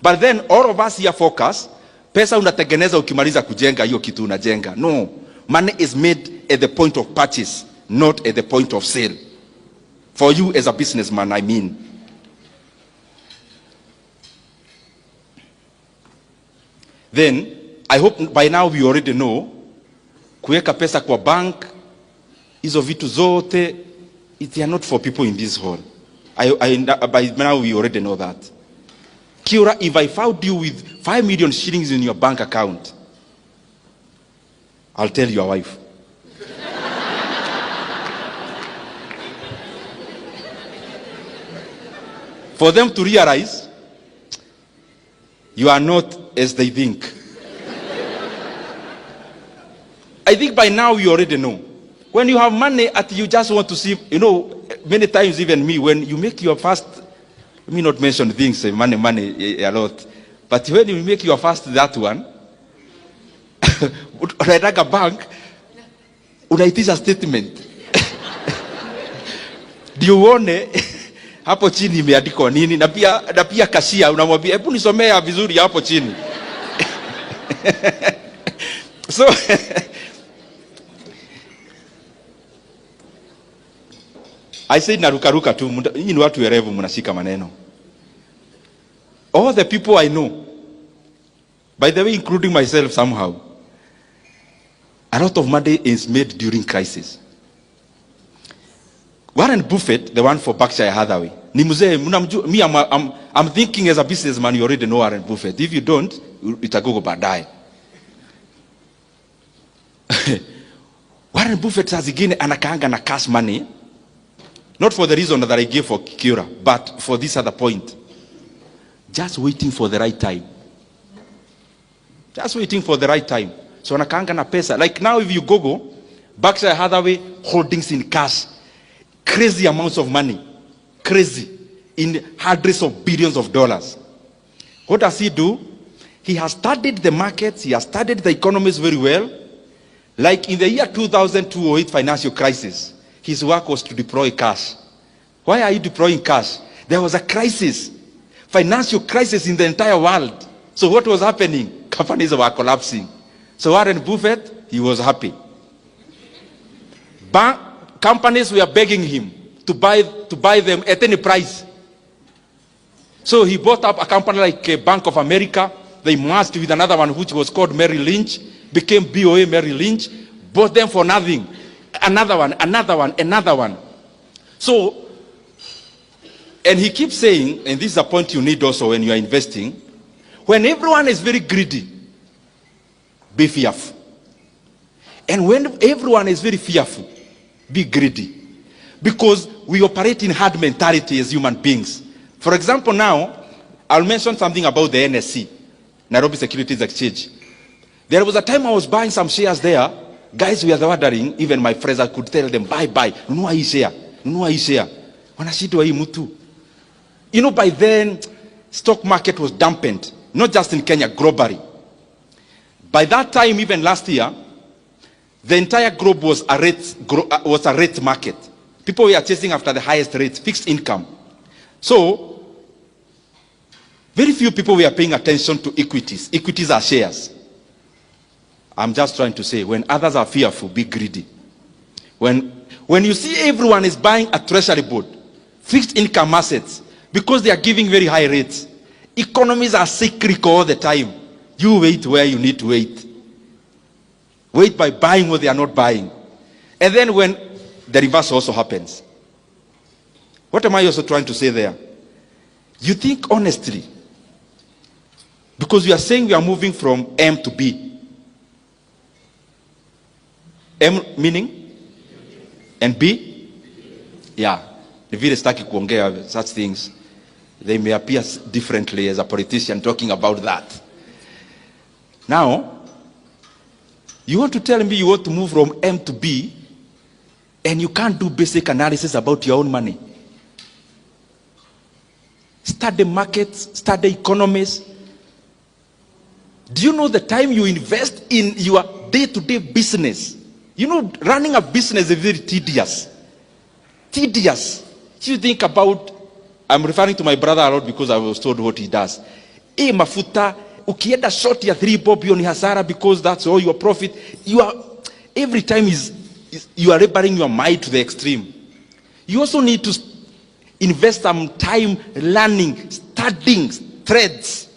Speaker 1: But then all of us here focus, pesa unatengeneza ukimaliza kujenga hiyo kitu unajenga. No, money is made at the point of purchase, not at the point of sale. For you as a businessman, I mean. Then, I hope by now we already know, kuweka pesa kwa bank, hizo vitu zote, they are not for people in this hall. By now we already know that. Kiura, if I found you with 5 million shillings in your bank account, I'll tell your wife. For them to realize you are not as they think. I think by now you already know. When you have money, you just want to see, many times even me, when you make your first, let me not mention things, money a lot, but when you make your first that one, unaenda bank, unaitisha statement. Ndio uone hapo chini imeandikwa nini, na pia kashia unamwambia hebu nisomea vizuri hapo chini. So I said narukaruka tu, nyinyi ni watu werevu mnashika maneno. All the people I know, by the way including myself somehow, a lot of money is made during crisis. Warren Buffett, the one for Berkshire Hathaway, ni mzee, me I'm thinking as a businessman you already know Warren Buffett. If you don't, itagogo baadaye. Warren Buffett saa zingine anakaanga na cash money, not for the reason that I gave for Kiura, but for this other point. Just waiting for the right time. Just waiting for the right time. So anakaanga na pesa. Like now if you Google Berkshire Hathaway holdings in cash, crazy amounts of money. Crazy. In hundreds of billions of dollars. What does he do? He has studied the markets. He has studied the economies very well. Like in the year 2002-08 financial crisis, his work was to deploy cash. Why are you deploying cash? There was a crisis. Financial crisis in the entire world. So what was happening? Companies were collapsing. So Warren Buffett, he was happy. Companies were begging him to buy them at any price. So he bought up a company like Bank of America. They merged with another one which was called Merrill Lynch, became BOA Merrill Lynch, bought them for nothing. Another one. So, and he keeps saying, and this is a point you need also when you are investing, when everyone is very greedy, be fearful. And when everyone is very fearful, be greedy. Because we operate in herd mentality as human beings. For example, now, I'll mention something about the NSC, Nairobi Securities Exchange. There was a time I was buying some shares there. Guys were ordering, even my friends, I could tell them, buy. Nunua hii share. Wanashindwa hii mtu. By then, stock market was dampened. Not just in Kenya, globally. By that time, even last year, the entire globe was a rate market. People were chasing after the highest rate, fixed income. So, very few people were paying attention to equities. Equities are shares. I'm just trying to say, when others are fearful, be greedy. When you see everyone is buying a treasury board, fixed income assets, because they are giving very high rates, economies are cyclical all the time. You wait where you need to wait. Wait by buying what they are not buying. And then when the reverse also happens. What am I also trying to say there? You think honestly, because you are saying we are moving from M to B. M meaning? And B? Yeah. The vile sitaki kuongea such things. They may appear differently as a politician talking about that. Now, you want to tell me you want to move from M to B and you can't do basic analysis about your own money. Study markets, study economies. Do you know the time you invest in your day-to-day business? Running a business is very tedious. Tedious. You think about, I'm referring to my brother a lot because I was told what he does. Mafuta, ukienda short ya 3 bob ni hasara because that's all your profit. Every time you are laboring your mind to the extreme. You also need to invest some time learning, studying threads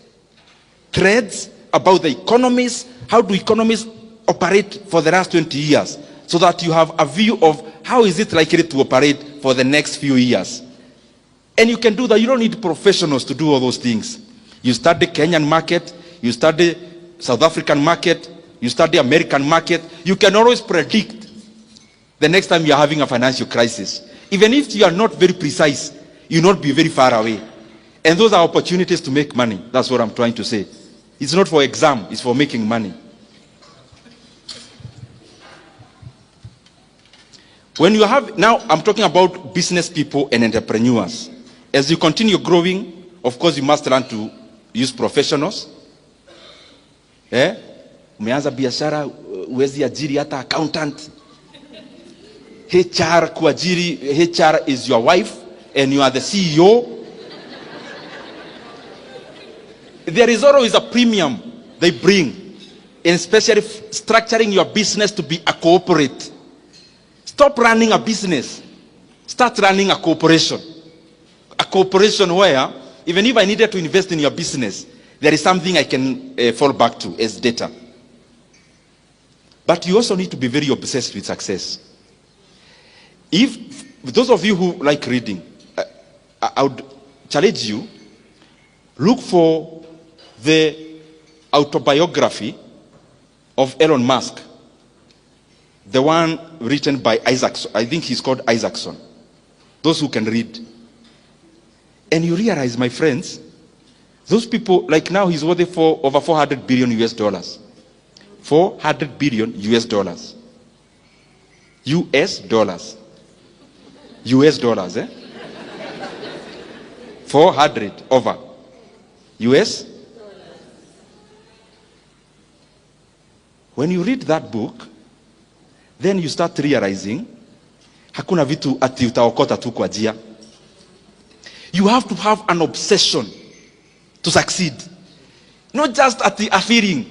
Speaker 1: about the economies. How do economies operate for the last 20 years? So that you have a view of how is it likely to operate for the next few years. And you can do that. You don't need professionals to do all those things. You study Kenyan market, you study South African market, you study American market. You can always predict the next time you're having a financial crisis. Even if you are not very precise, you'll not be very far away. And those are opportunities to make money. That's what I'm trying to say. It's not for exam, it's for making money. When you have, now I'm talking about business people and entrepreneurs. As you continue growing, of course you must learn to use professionals. Umeanza biashara, uwezi ajiri hata accountant. HR kuajiri, HR is your wife and you are the CEO. There is always a premium they bring, and especially structuring your business to be a corporate. Stop running a business. Start running a corporation. A corporation where, even if I needed to invest in your business, there is something I can fall back to as data. But you also need to be very obsessed with success. If those of you who like reading, I would challenge you, look for the autobiography of Elon Musk. The one written by Isaacson. I think he's called Isaacson. Those who can read. And you realize, my friends, those people, like now he's worth for over 400 billion US dollars. 400 billion US dollars. US dollars. US dollars, 400 over. US. When you read that book, then you start realizing, hakuna vitu ati utaokota tu kwa jia. You have to have an obsession to succeed. Not just at the feeling,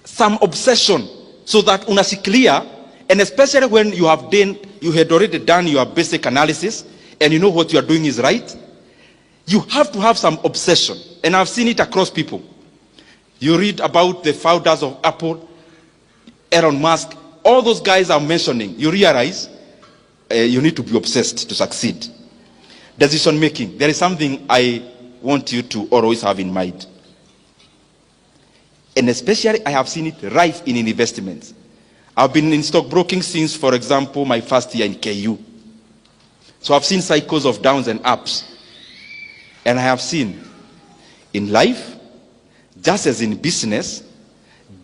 Speaker 1: some obsession so that unashikilia, and especially when you have done, you had already done your basic analysis and you know what you are doing is right, you have to have some obsession. And I've seen it across people. You read about the founders of Apple, Elon Musk, all those guys I'm mentioning, you realize you need to be obsessed to succeed. Decision making. There is something I want you to always have in mind. And especially I have seen it rife in investments. I've been in stockbroking since, for example, my first year in KU. So I've seen cycles of downs and ups. And I have seen in life, just as in business,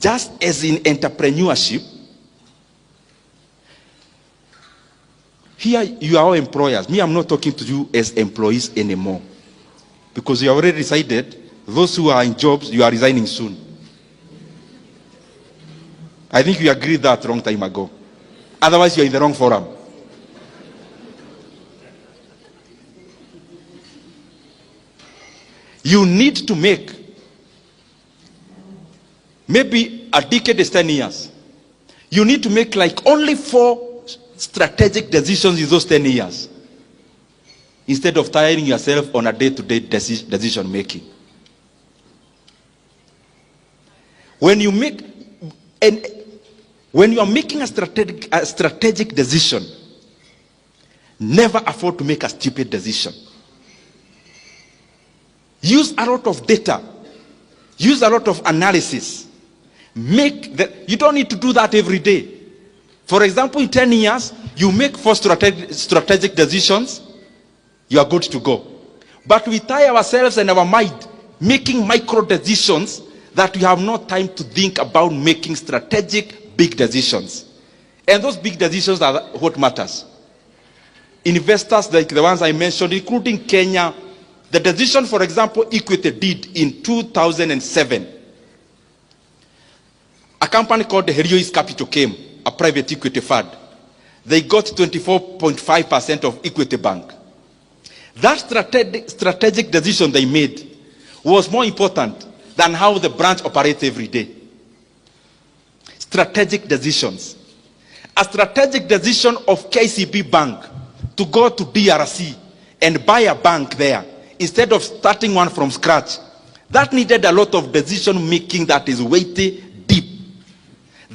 Speaker 1: just as in entrepreneurship, here you are all employers. Me, I'm not talking to you as employees anymore. Because you already decided, those who are in jobs, you are resigning soon. I think we agreed that a long time ago. Otherwise, you're in the wrong forum. You need to make, maybe a decade is 10 years. You need to make like only 4 strategic decisions in those 10 years. Instead of tiring yourself on a day-to-day decision making. When you make, and when you are making a strategic decision, never afford to make a stupid decision. Use a lot of data. Use a lot of analysis. You don't need to do that every day. For example, in 10 years, you make 4 strategic decisions, you are good to go. But we tie ourselves and our mind making micro decisions that we have no time to think about making strategic big decisions. And those big decisions are what matters. Investors like the ones I mentioned, including Kenya, the decision, for example, Equity did in 2007. A company called the Heriois Capital came, a private equity fund. They got 24.5% of Equity Bank. That strategic decision they made was more important than how the branch operates every day. Strategic decisions. A strategic decision of KCB Bank to go to DRC and buy a bank there instead of starting one from scratch. That needed a lot of decision making that is weighty, deep.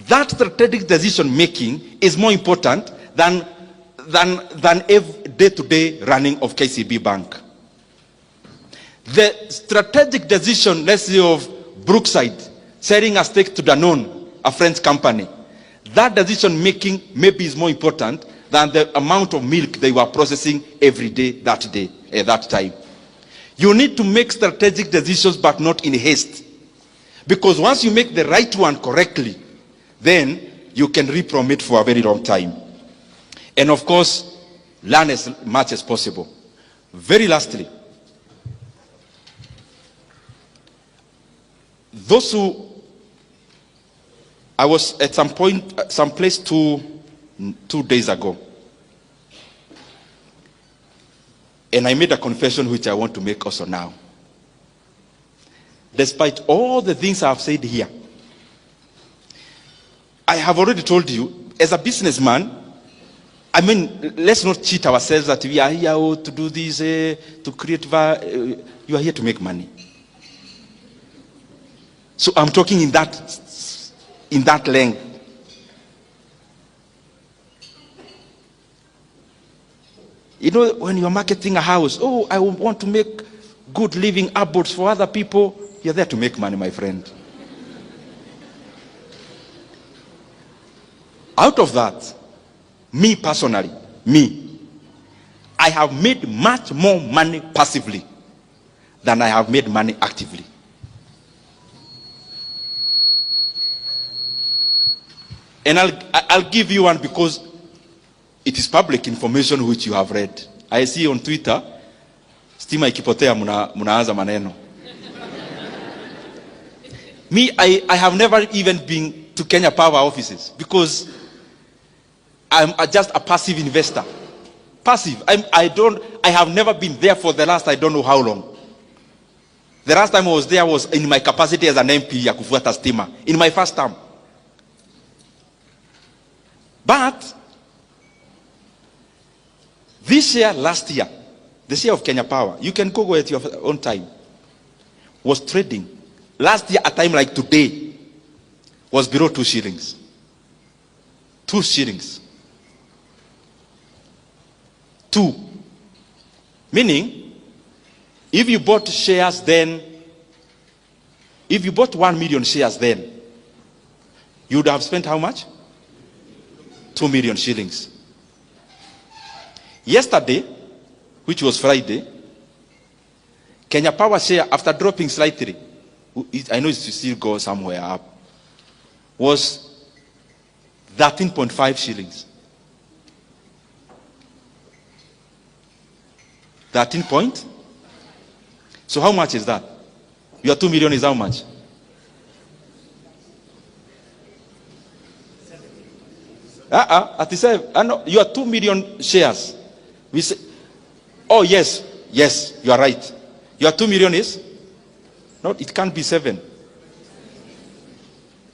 Speaker 1: That strategic decision making is more important than every day-to-day running of KCB Bank. The strategic decision, let's say, of Brookside selling a stake to Danone, a French company, that decision making maybe is more important than the amount of milk they were processing every day, at that time. You need to make strategic decisions, but not in haste. Because once you make the right one correctly, then you can reap from it for a very long time. And of course, learn as much as possible. Very lastly, those who, I was at some place two days ago, and I made a confession which I want to make also now. Despite all the things I have said here, I have already told you, as a businessman, I mean, let's not cheat ourselves that we are here to do this, to create value. You are here to make money. So I'm talking in that length. You know, when you're marketing a house, oh, I want to make good living abodes for other people. You're there to make money, my friend. Out of that, me personally, I have made much more money passively than I have made money actively. And I'll give you one because it is public information which you have read. I see on Twitter, stima ikipotea munaanza maneno. Me, I have never even been to Kenya Power offices because I'm just a passive investor. Passive. I have never been there for the last I don't know how long. The last time I was there was in my capacity as an MP ya kufuata stima, in my first term. But this year, last year, the year of Kenya Power, you can go at your own time, was trading. Last year, at a time like today, was below 2 shillings. 2 shillings. 2. Meaning, if you bought shares then, if you bought 1 million shares then, you would have spent how much? 2 million shillings. Yesterday, which was Friday, Kenya Power share, after dropping slightly, I know it still go somewhere up, was 13.5 shillings. 13 point? So how much is that? Your 2 million is how much? At the same, no, you are 2 million shares. We say, oh yes, you are right. Your 2 million is? No, it can't be 7.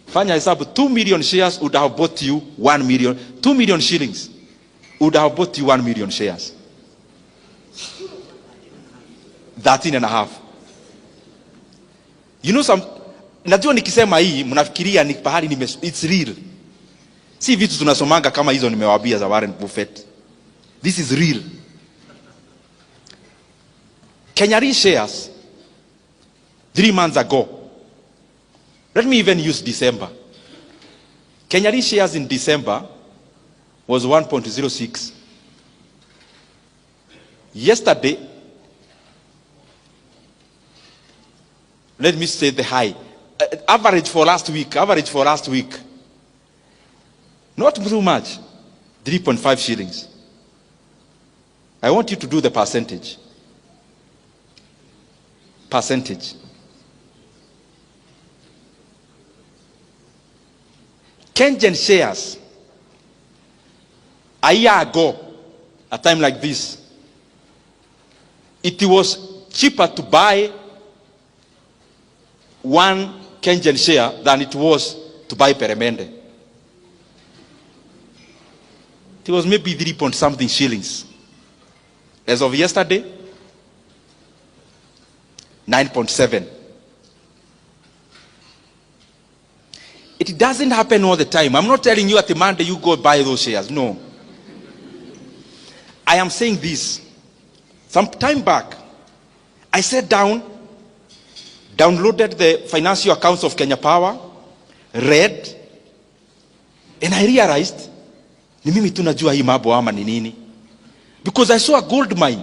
Speaker 1: Fanya hesabu, 2 million shares would have bought you 1 million. 2 million shillings would have bought you 1 million shares. 13 and a half. You know some, najua nikisema hii, mnafikiria ni pahali it's real. Si vitu tunasomanga kama hizo nimewabia za Warren Buffett. This is real. Kenya Re shares 3 months ago. Let me even use December. Kenya Re shares in December was 1.06. Yesterday, let me say the high. Average for last week. Not too much. 3.5 shillings. I want you to do the percentage. Kenyan shares, a year ago, a time like this, it was cheaper to buy one Kenyan share than it was to buy Peremende. It was maybe 3 point something shillings. As of yesterday, 9.7. It doesn't happen all the time. I'm not telling you at the Monday you go buy those shares. No. I am saying this. Some time back, I sat down, downloaded the financial accounts of Kenya Power, read, and I realized, ni mimi tunajua hii mambo ama ni nini. Because I saw a gold mine.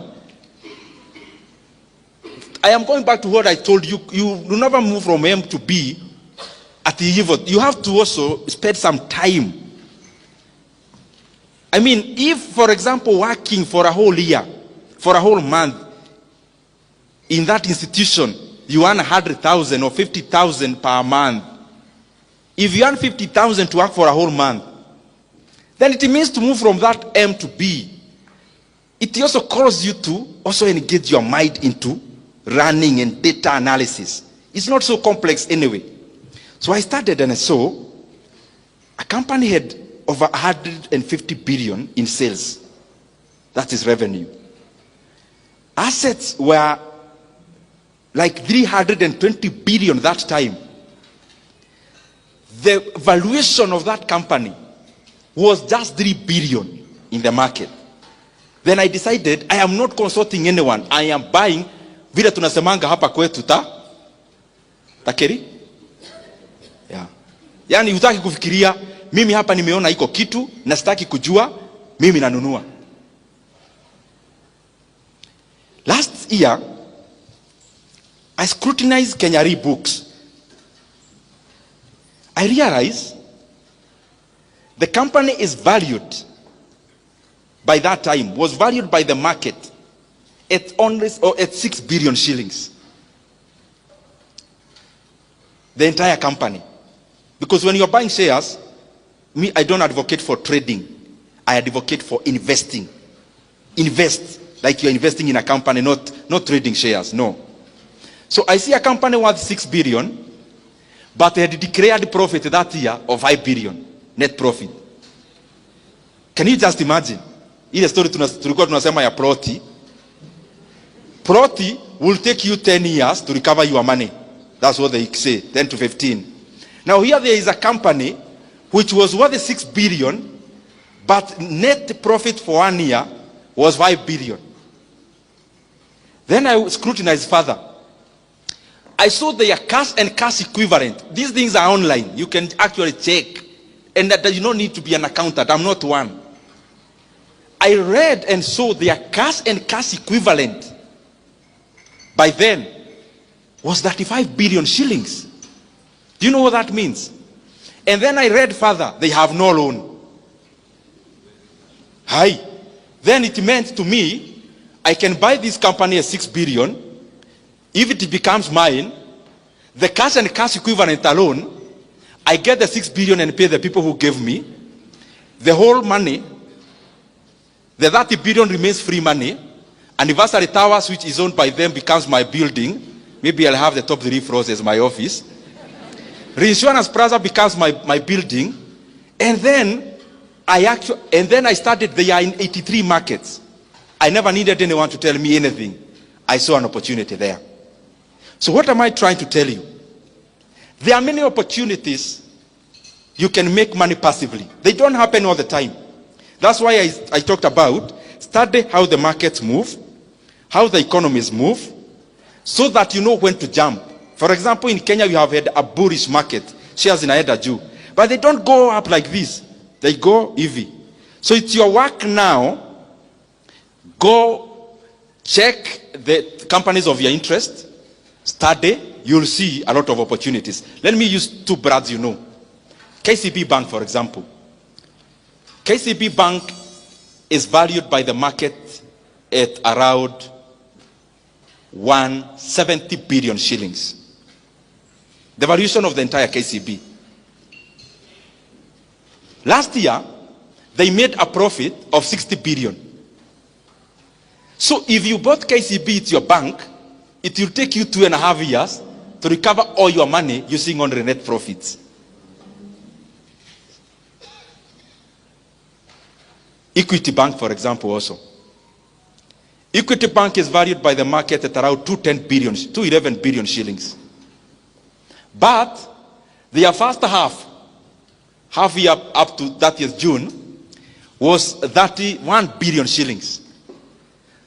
Speaker 1: I am going back to what I told you. You never move from M to B at the evil. You have to also spend some time. I mean, if, for example, working for a whole year, for a whole month, in that institution, you earn 100,000 or 50,000 per month. If you earn 50,000 to work for a whole month, then it means to move from that M to B. It also calls you to also engage your mind into running and data analysis. It's not so complex anyway. So I started and I saw a company had over 150 billion in sales. That is revenue. Assets were like 320 billion that time. The valuation of that company was just 3 billion in the market. Then I decided I am not consulting anyone. I am buying vile tunasemanga hapa kwetu takeri. Yeah. Yani hutaki kufikiria mimi hapa nimeona iko kitu na sitaki kujua, mimi nanunua. Last year I scrutinized Kenya Re books. I realized the company is valued by that time, was valued by the market at only at 6 billion shillings. The entire company. Because when you're buying shares, me, I don't advocate for trading. I advocate for investing. Invest like you're investing in a company, not trading shares, no. So I see a company worth 6 billion, but they had declared profit that year of 5 billion net profit. Can you just imagine? Ile story tulikuwa tunasema ya Proti. Proti will take you 10 years to recover your money. That's what they say, 10 to 15. Now here there is a company which was worth 6 billion, but net profit for 1 year was 5 billion. Then I scrutinized further. I saw their cash and cash equivalent. These things are online. You can actually check. And that you don't need to be an accountant. I'm not one. I read and saw their cash and cash equivalent by then was 35 billion shillings. Do you know what that means? And then I read further, they have no loan. Hi. Then it meant to me, I can buy this company at 6 billion. If it becomes mine, the cash and cash equivalent alone, I get the 6 billion and pay the people who gave me. The whole money, the 30 billion remains free money. Anniversary Towers, which is owned by them, becomes my building. Maybe I'll have the top 3 floors as my office. Reinsurance Plaza becomes my building. And then I started there in 83 markets. I never needed anyone to tell me anything. I saw an opportunity there. So what am I trying to tell you? There are many opportunities you can make money passively. They don't happen all the time. That's why I talked about study how the markets move, how the economies move, so that you know when to jump. For example, in Kenya, you have had a bullish market. Shares in Aeda Jew. But they don't go up like this. They go EV. So it's your work now. Go check the companies of your interest. Study. You'll see a lot of opportunities. Let me use 2 brands you know. KCB Bank, for example. KCB Bank is valued by the market at around 170 billion shillings. The valuation of the entire KCB. Last year, they made a profit of 60 billion. So if you bought KCB at your bank, it will take you 2.5 years to recover all your money using only net profits. Equity Bank, for example, also. Equity Bank is valued by the market at around 211 billion shillings. But their first half year up to 30th June, was 31 billion shillings.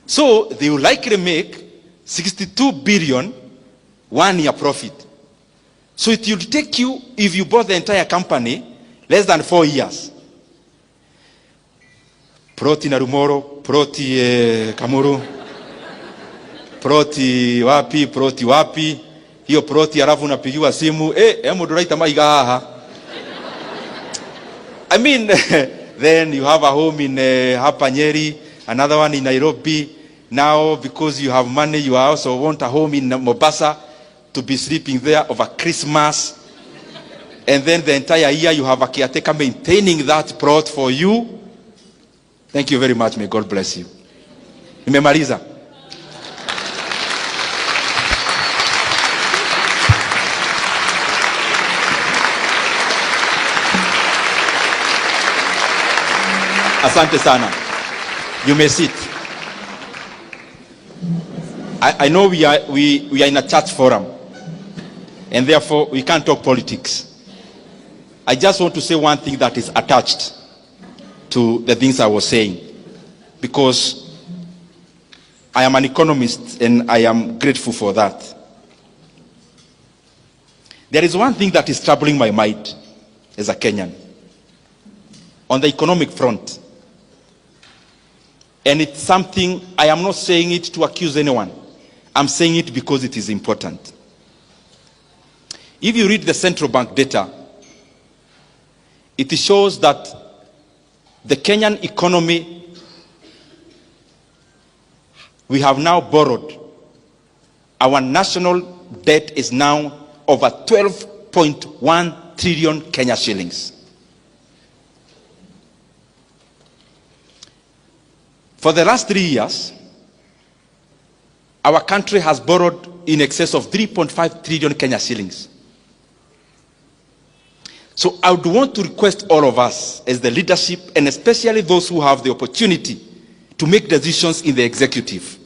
Speaker 1: So they will likely make 62 billion 1 year profit. So it will take you, if you bought the entire company, less than 4 years. Proti Narumoro, Proti Kamuru, Proti wapi, hiyo Proti alafu unapigiwa simu, muduraita maiga haha. I mean, then you have a home in hapa Nyeri, another one in Nairobi. Now, because you have money, you also want a home in Mombasa to be sleeping there over Christmas. And then the entire year you have a caretaker maintaining that plot for you. Thank you very much. May God bless you. Nimemaliza. Asante sana. You may sit. I know we are in a church forum, and therefore we can't talk politics. I just want to say one thing that is attached to the things I was saying, because I am an economist and I am grateful for that. There is one thing that is troubling my mind as a Kenyan on the economic front. And it's something, I am not saying it to accuse anyone. I'm saying it because it is important. If you read the central bank data, it shows that the Kenyan economy, we have now borrowed. Our national debt is now over 12.1 trillion Kenya shillings. For the last 3 years, our country has borrowed in excess of 3.5 trillion Kenya shillings. So I would want to request all of us as the leadership, and especially those who have the opportunity to make decisions in the executive.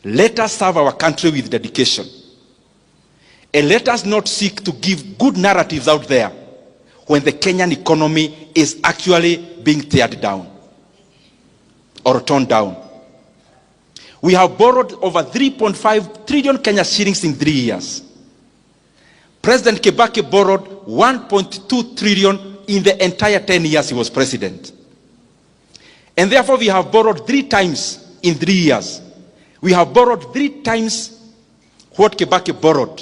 Speaker 1: Let us serve our country with dedication. And let us not seek to give good narratives out there when the Kenyan economy is actually being teared down or torn down. We have borrowed over 3.5 trillion Kenya shillings in 3 years. President Kibaki borrowed 1.2 trillion in the entire 10 years he was president. And therefore we have borrowed 3 times in 3 years. We have borrowed 3 times what Kibaki borrowed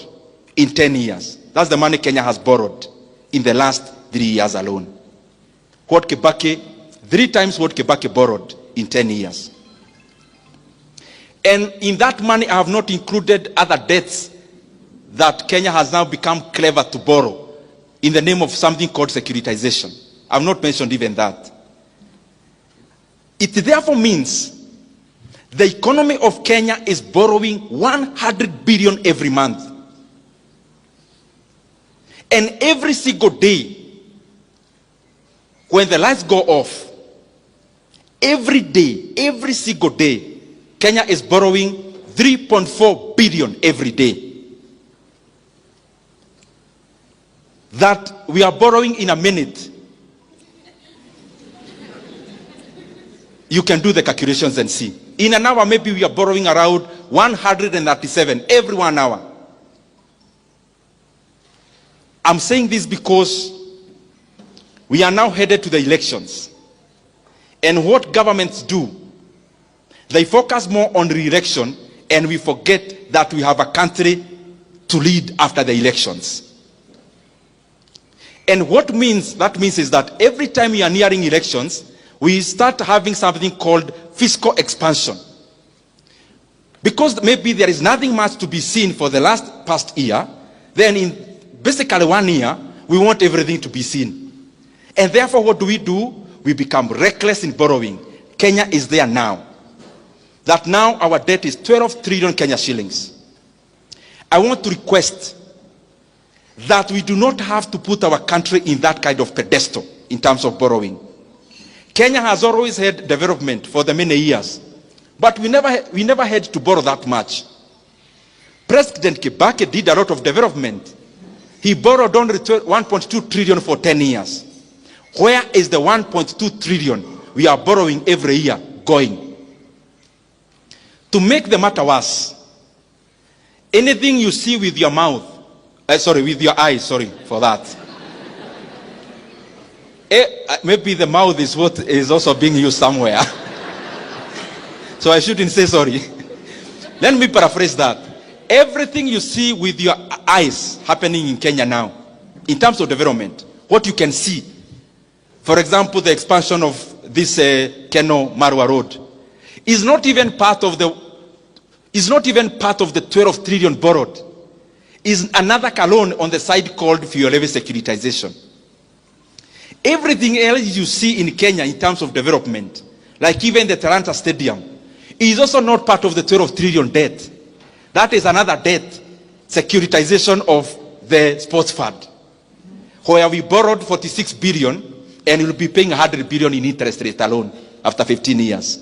Speaker 1: in 10 years. That's the money Kenya has borrowed in the last 3 years alone. 3 times what Kibaki borrowed in 10 years. And in that money, I have not included other debts that Kenya has now become clever to borrow in the name of something called securitization. I have not mentioned even that. It therefore means the economy of Kenya is borrowing 100 billion every month. And every single day, when the lights go off, every day, every single day, Kenya is borrowing 3.4 billion every day. That we are borrowing in a minute. You can do the calculations and see. In an hour, maybe we are borrowing around 137 every 1 hour. I'm saying this because we are now headed to the elections. And what governments do, they focus more on re-election, and we forget that we have a country to lead after the elections. And what that means is that every time we are nearing elections, we start having something called fiscal expansion. Because maybe there is nothing much to be seen for the past year, then in basically 1 year, we want everything to be seen. And therefore, what do? We become reckless in borrowing. Kenya is there now. That now our debt is 12 trillion Kenya shillings. I want to request that we do not have to put our country in that kind of pedestal in terms of borrowing. Kenya has always had development for the many years, but we never had to borrow that much. President Kibaki did a lot of development. He borrowed only 1.2 trillion for 10 years. Where is the 1.2 trillion we are borrowing every year going? To make the matter worse, anything you see with your mouth, with your eyes, sorry for that. Maybe the mouth is what is also being used somewhere. So I shouldn't say sorry. Let me paraphrase that. Everything you see with your eyes happening in Kenya now, in terms of development, what you can see, for example, the expansion of this Keno Marwa Road, is not even part of the 12 trillion borrowed. Is another loan on the side called fuel levy securitization. Everything else you see in Kenya in terms of development, like even the Talanta Stadium, is also not part of the 12 trillion debt. That is another debt, securitization of the sports fund, where we borrowed 46 billion and we'll be paying 100 billion in interest rate alone after 15 years.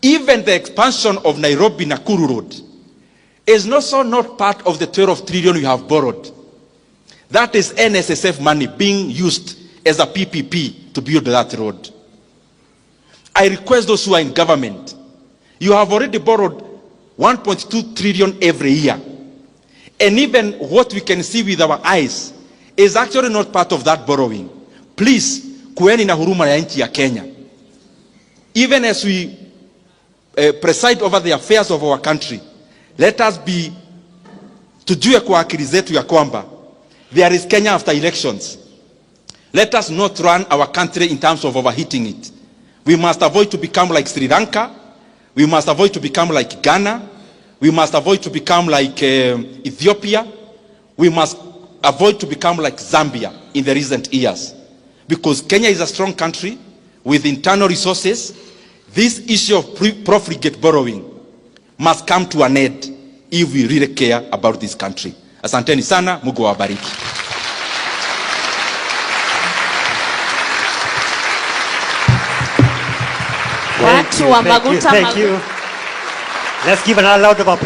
Speaker 1: Even the expansion of Nairobi-Nakuru Road is also not part of the 12 trillion we have borrowed. That is NSSF money being used as a PPP to build that road. I request those who are in government, you have already borrowed 1.2 trillion every year. And even what we can see with our eyes is actually not part of that borrowing. Please, kueni na huruma ya nchi ya Kenya. Even as we preside over the affairs of our country, let us be, tujue kwa akili zetu ya kwamba there is Kenya after elections. Let us not run our country in terms of overheating it. We must avoid to become like Sri Lanka. We must avoid to become like Ghana. We must avoid to become like Ethiopia. We must avoid to become like Zambia in the recent years. Because Kenya is a strong country with internal resources. This issue of profligate borrowing must come to an end if we really care about this country. Asanteni sana, Mungu awabariki.
Speaker 2: Thank you. Let's give another round of applause.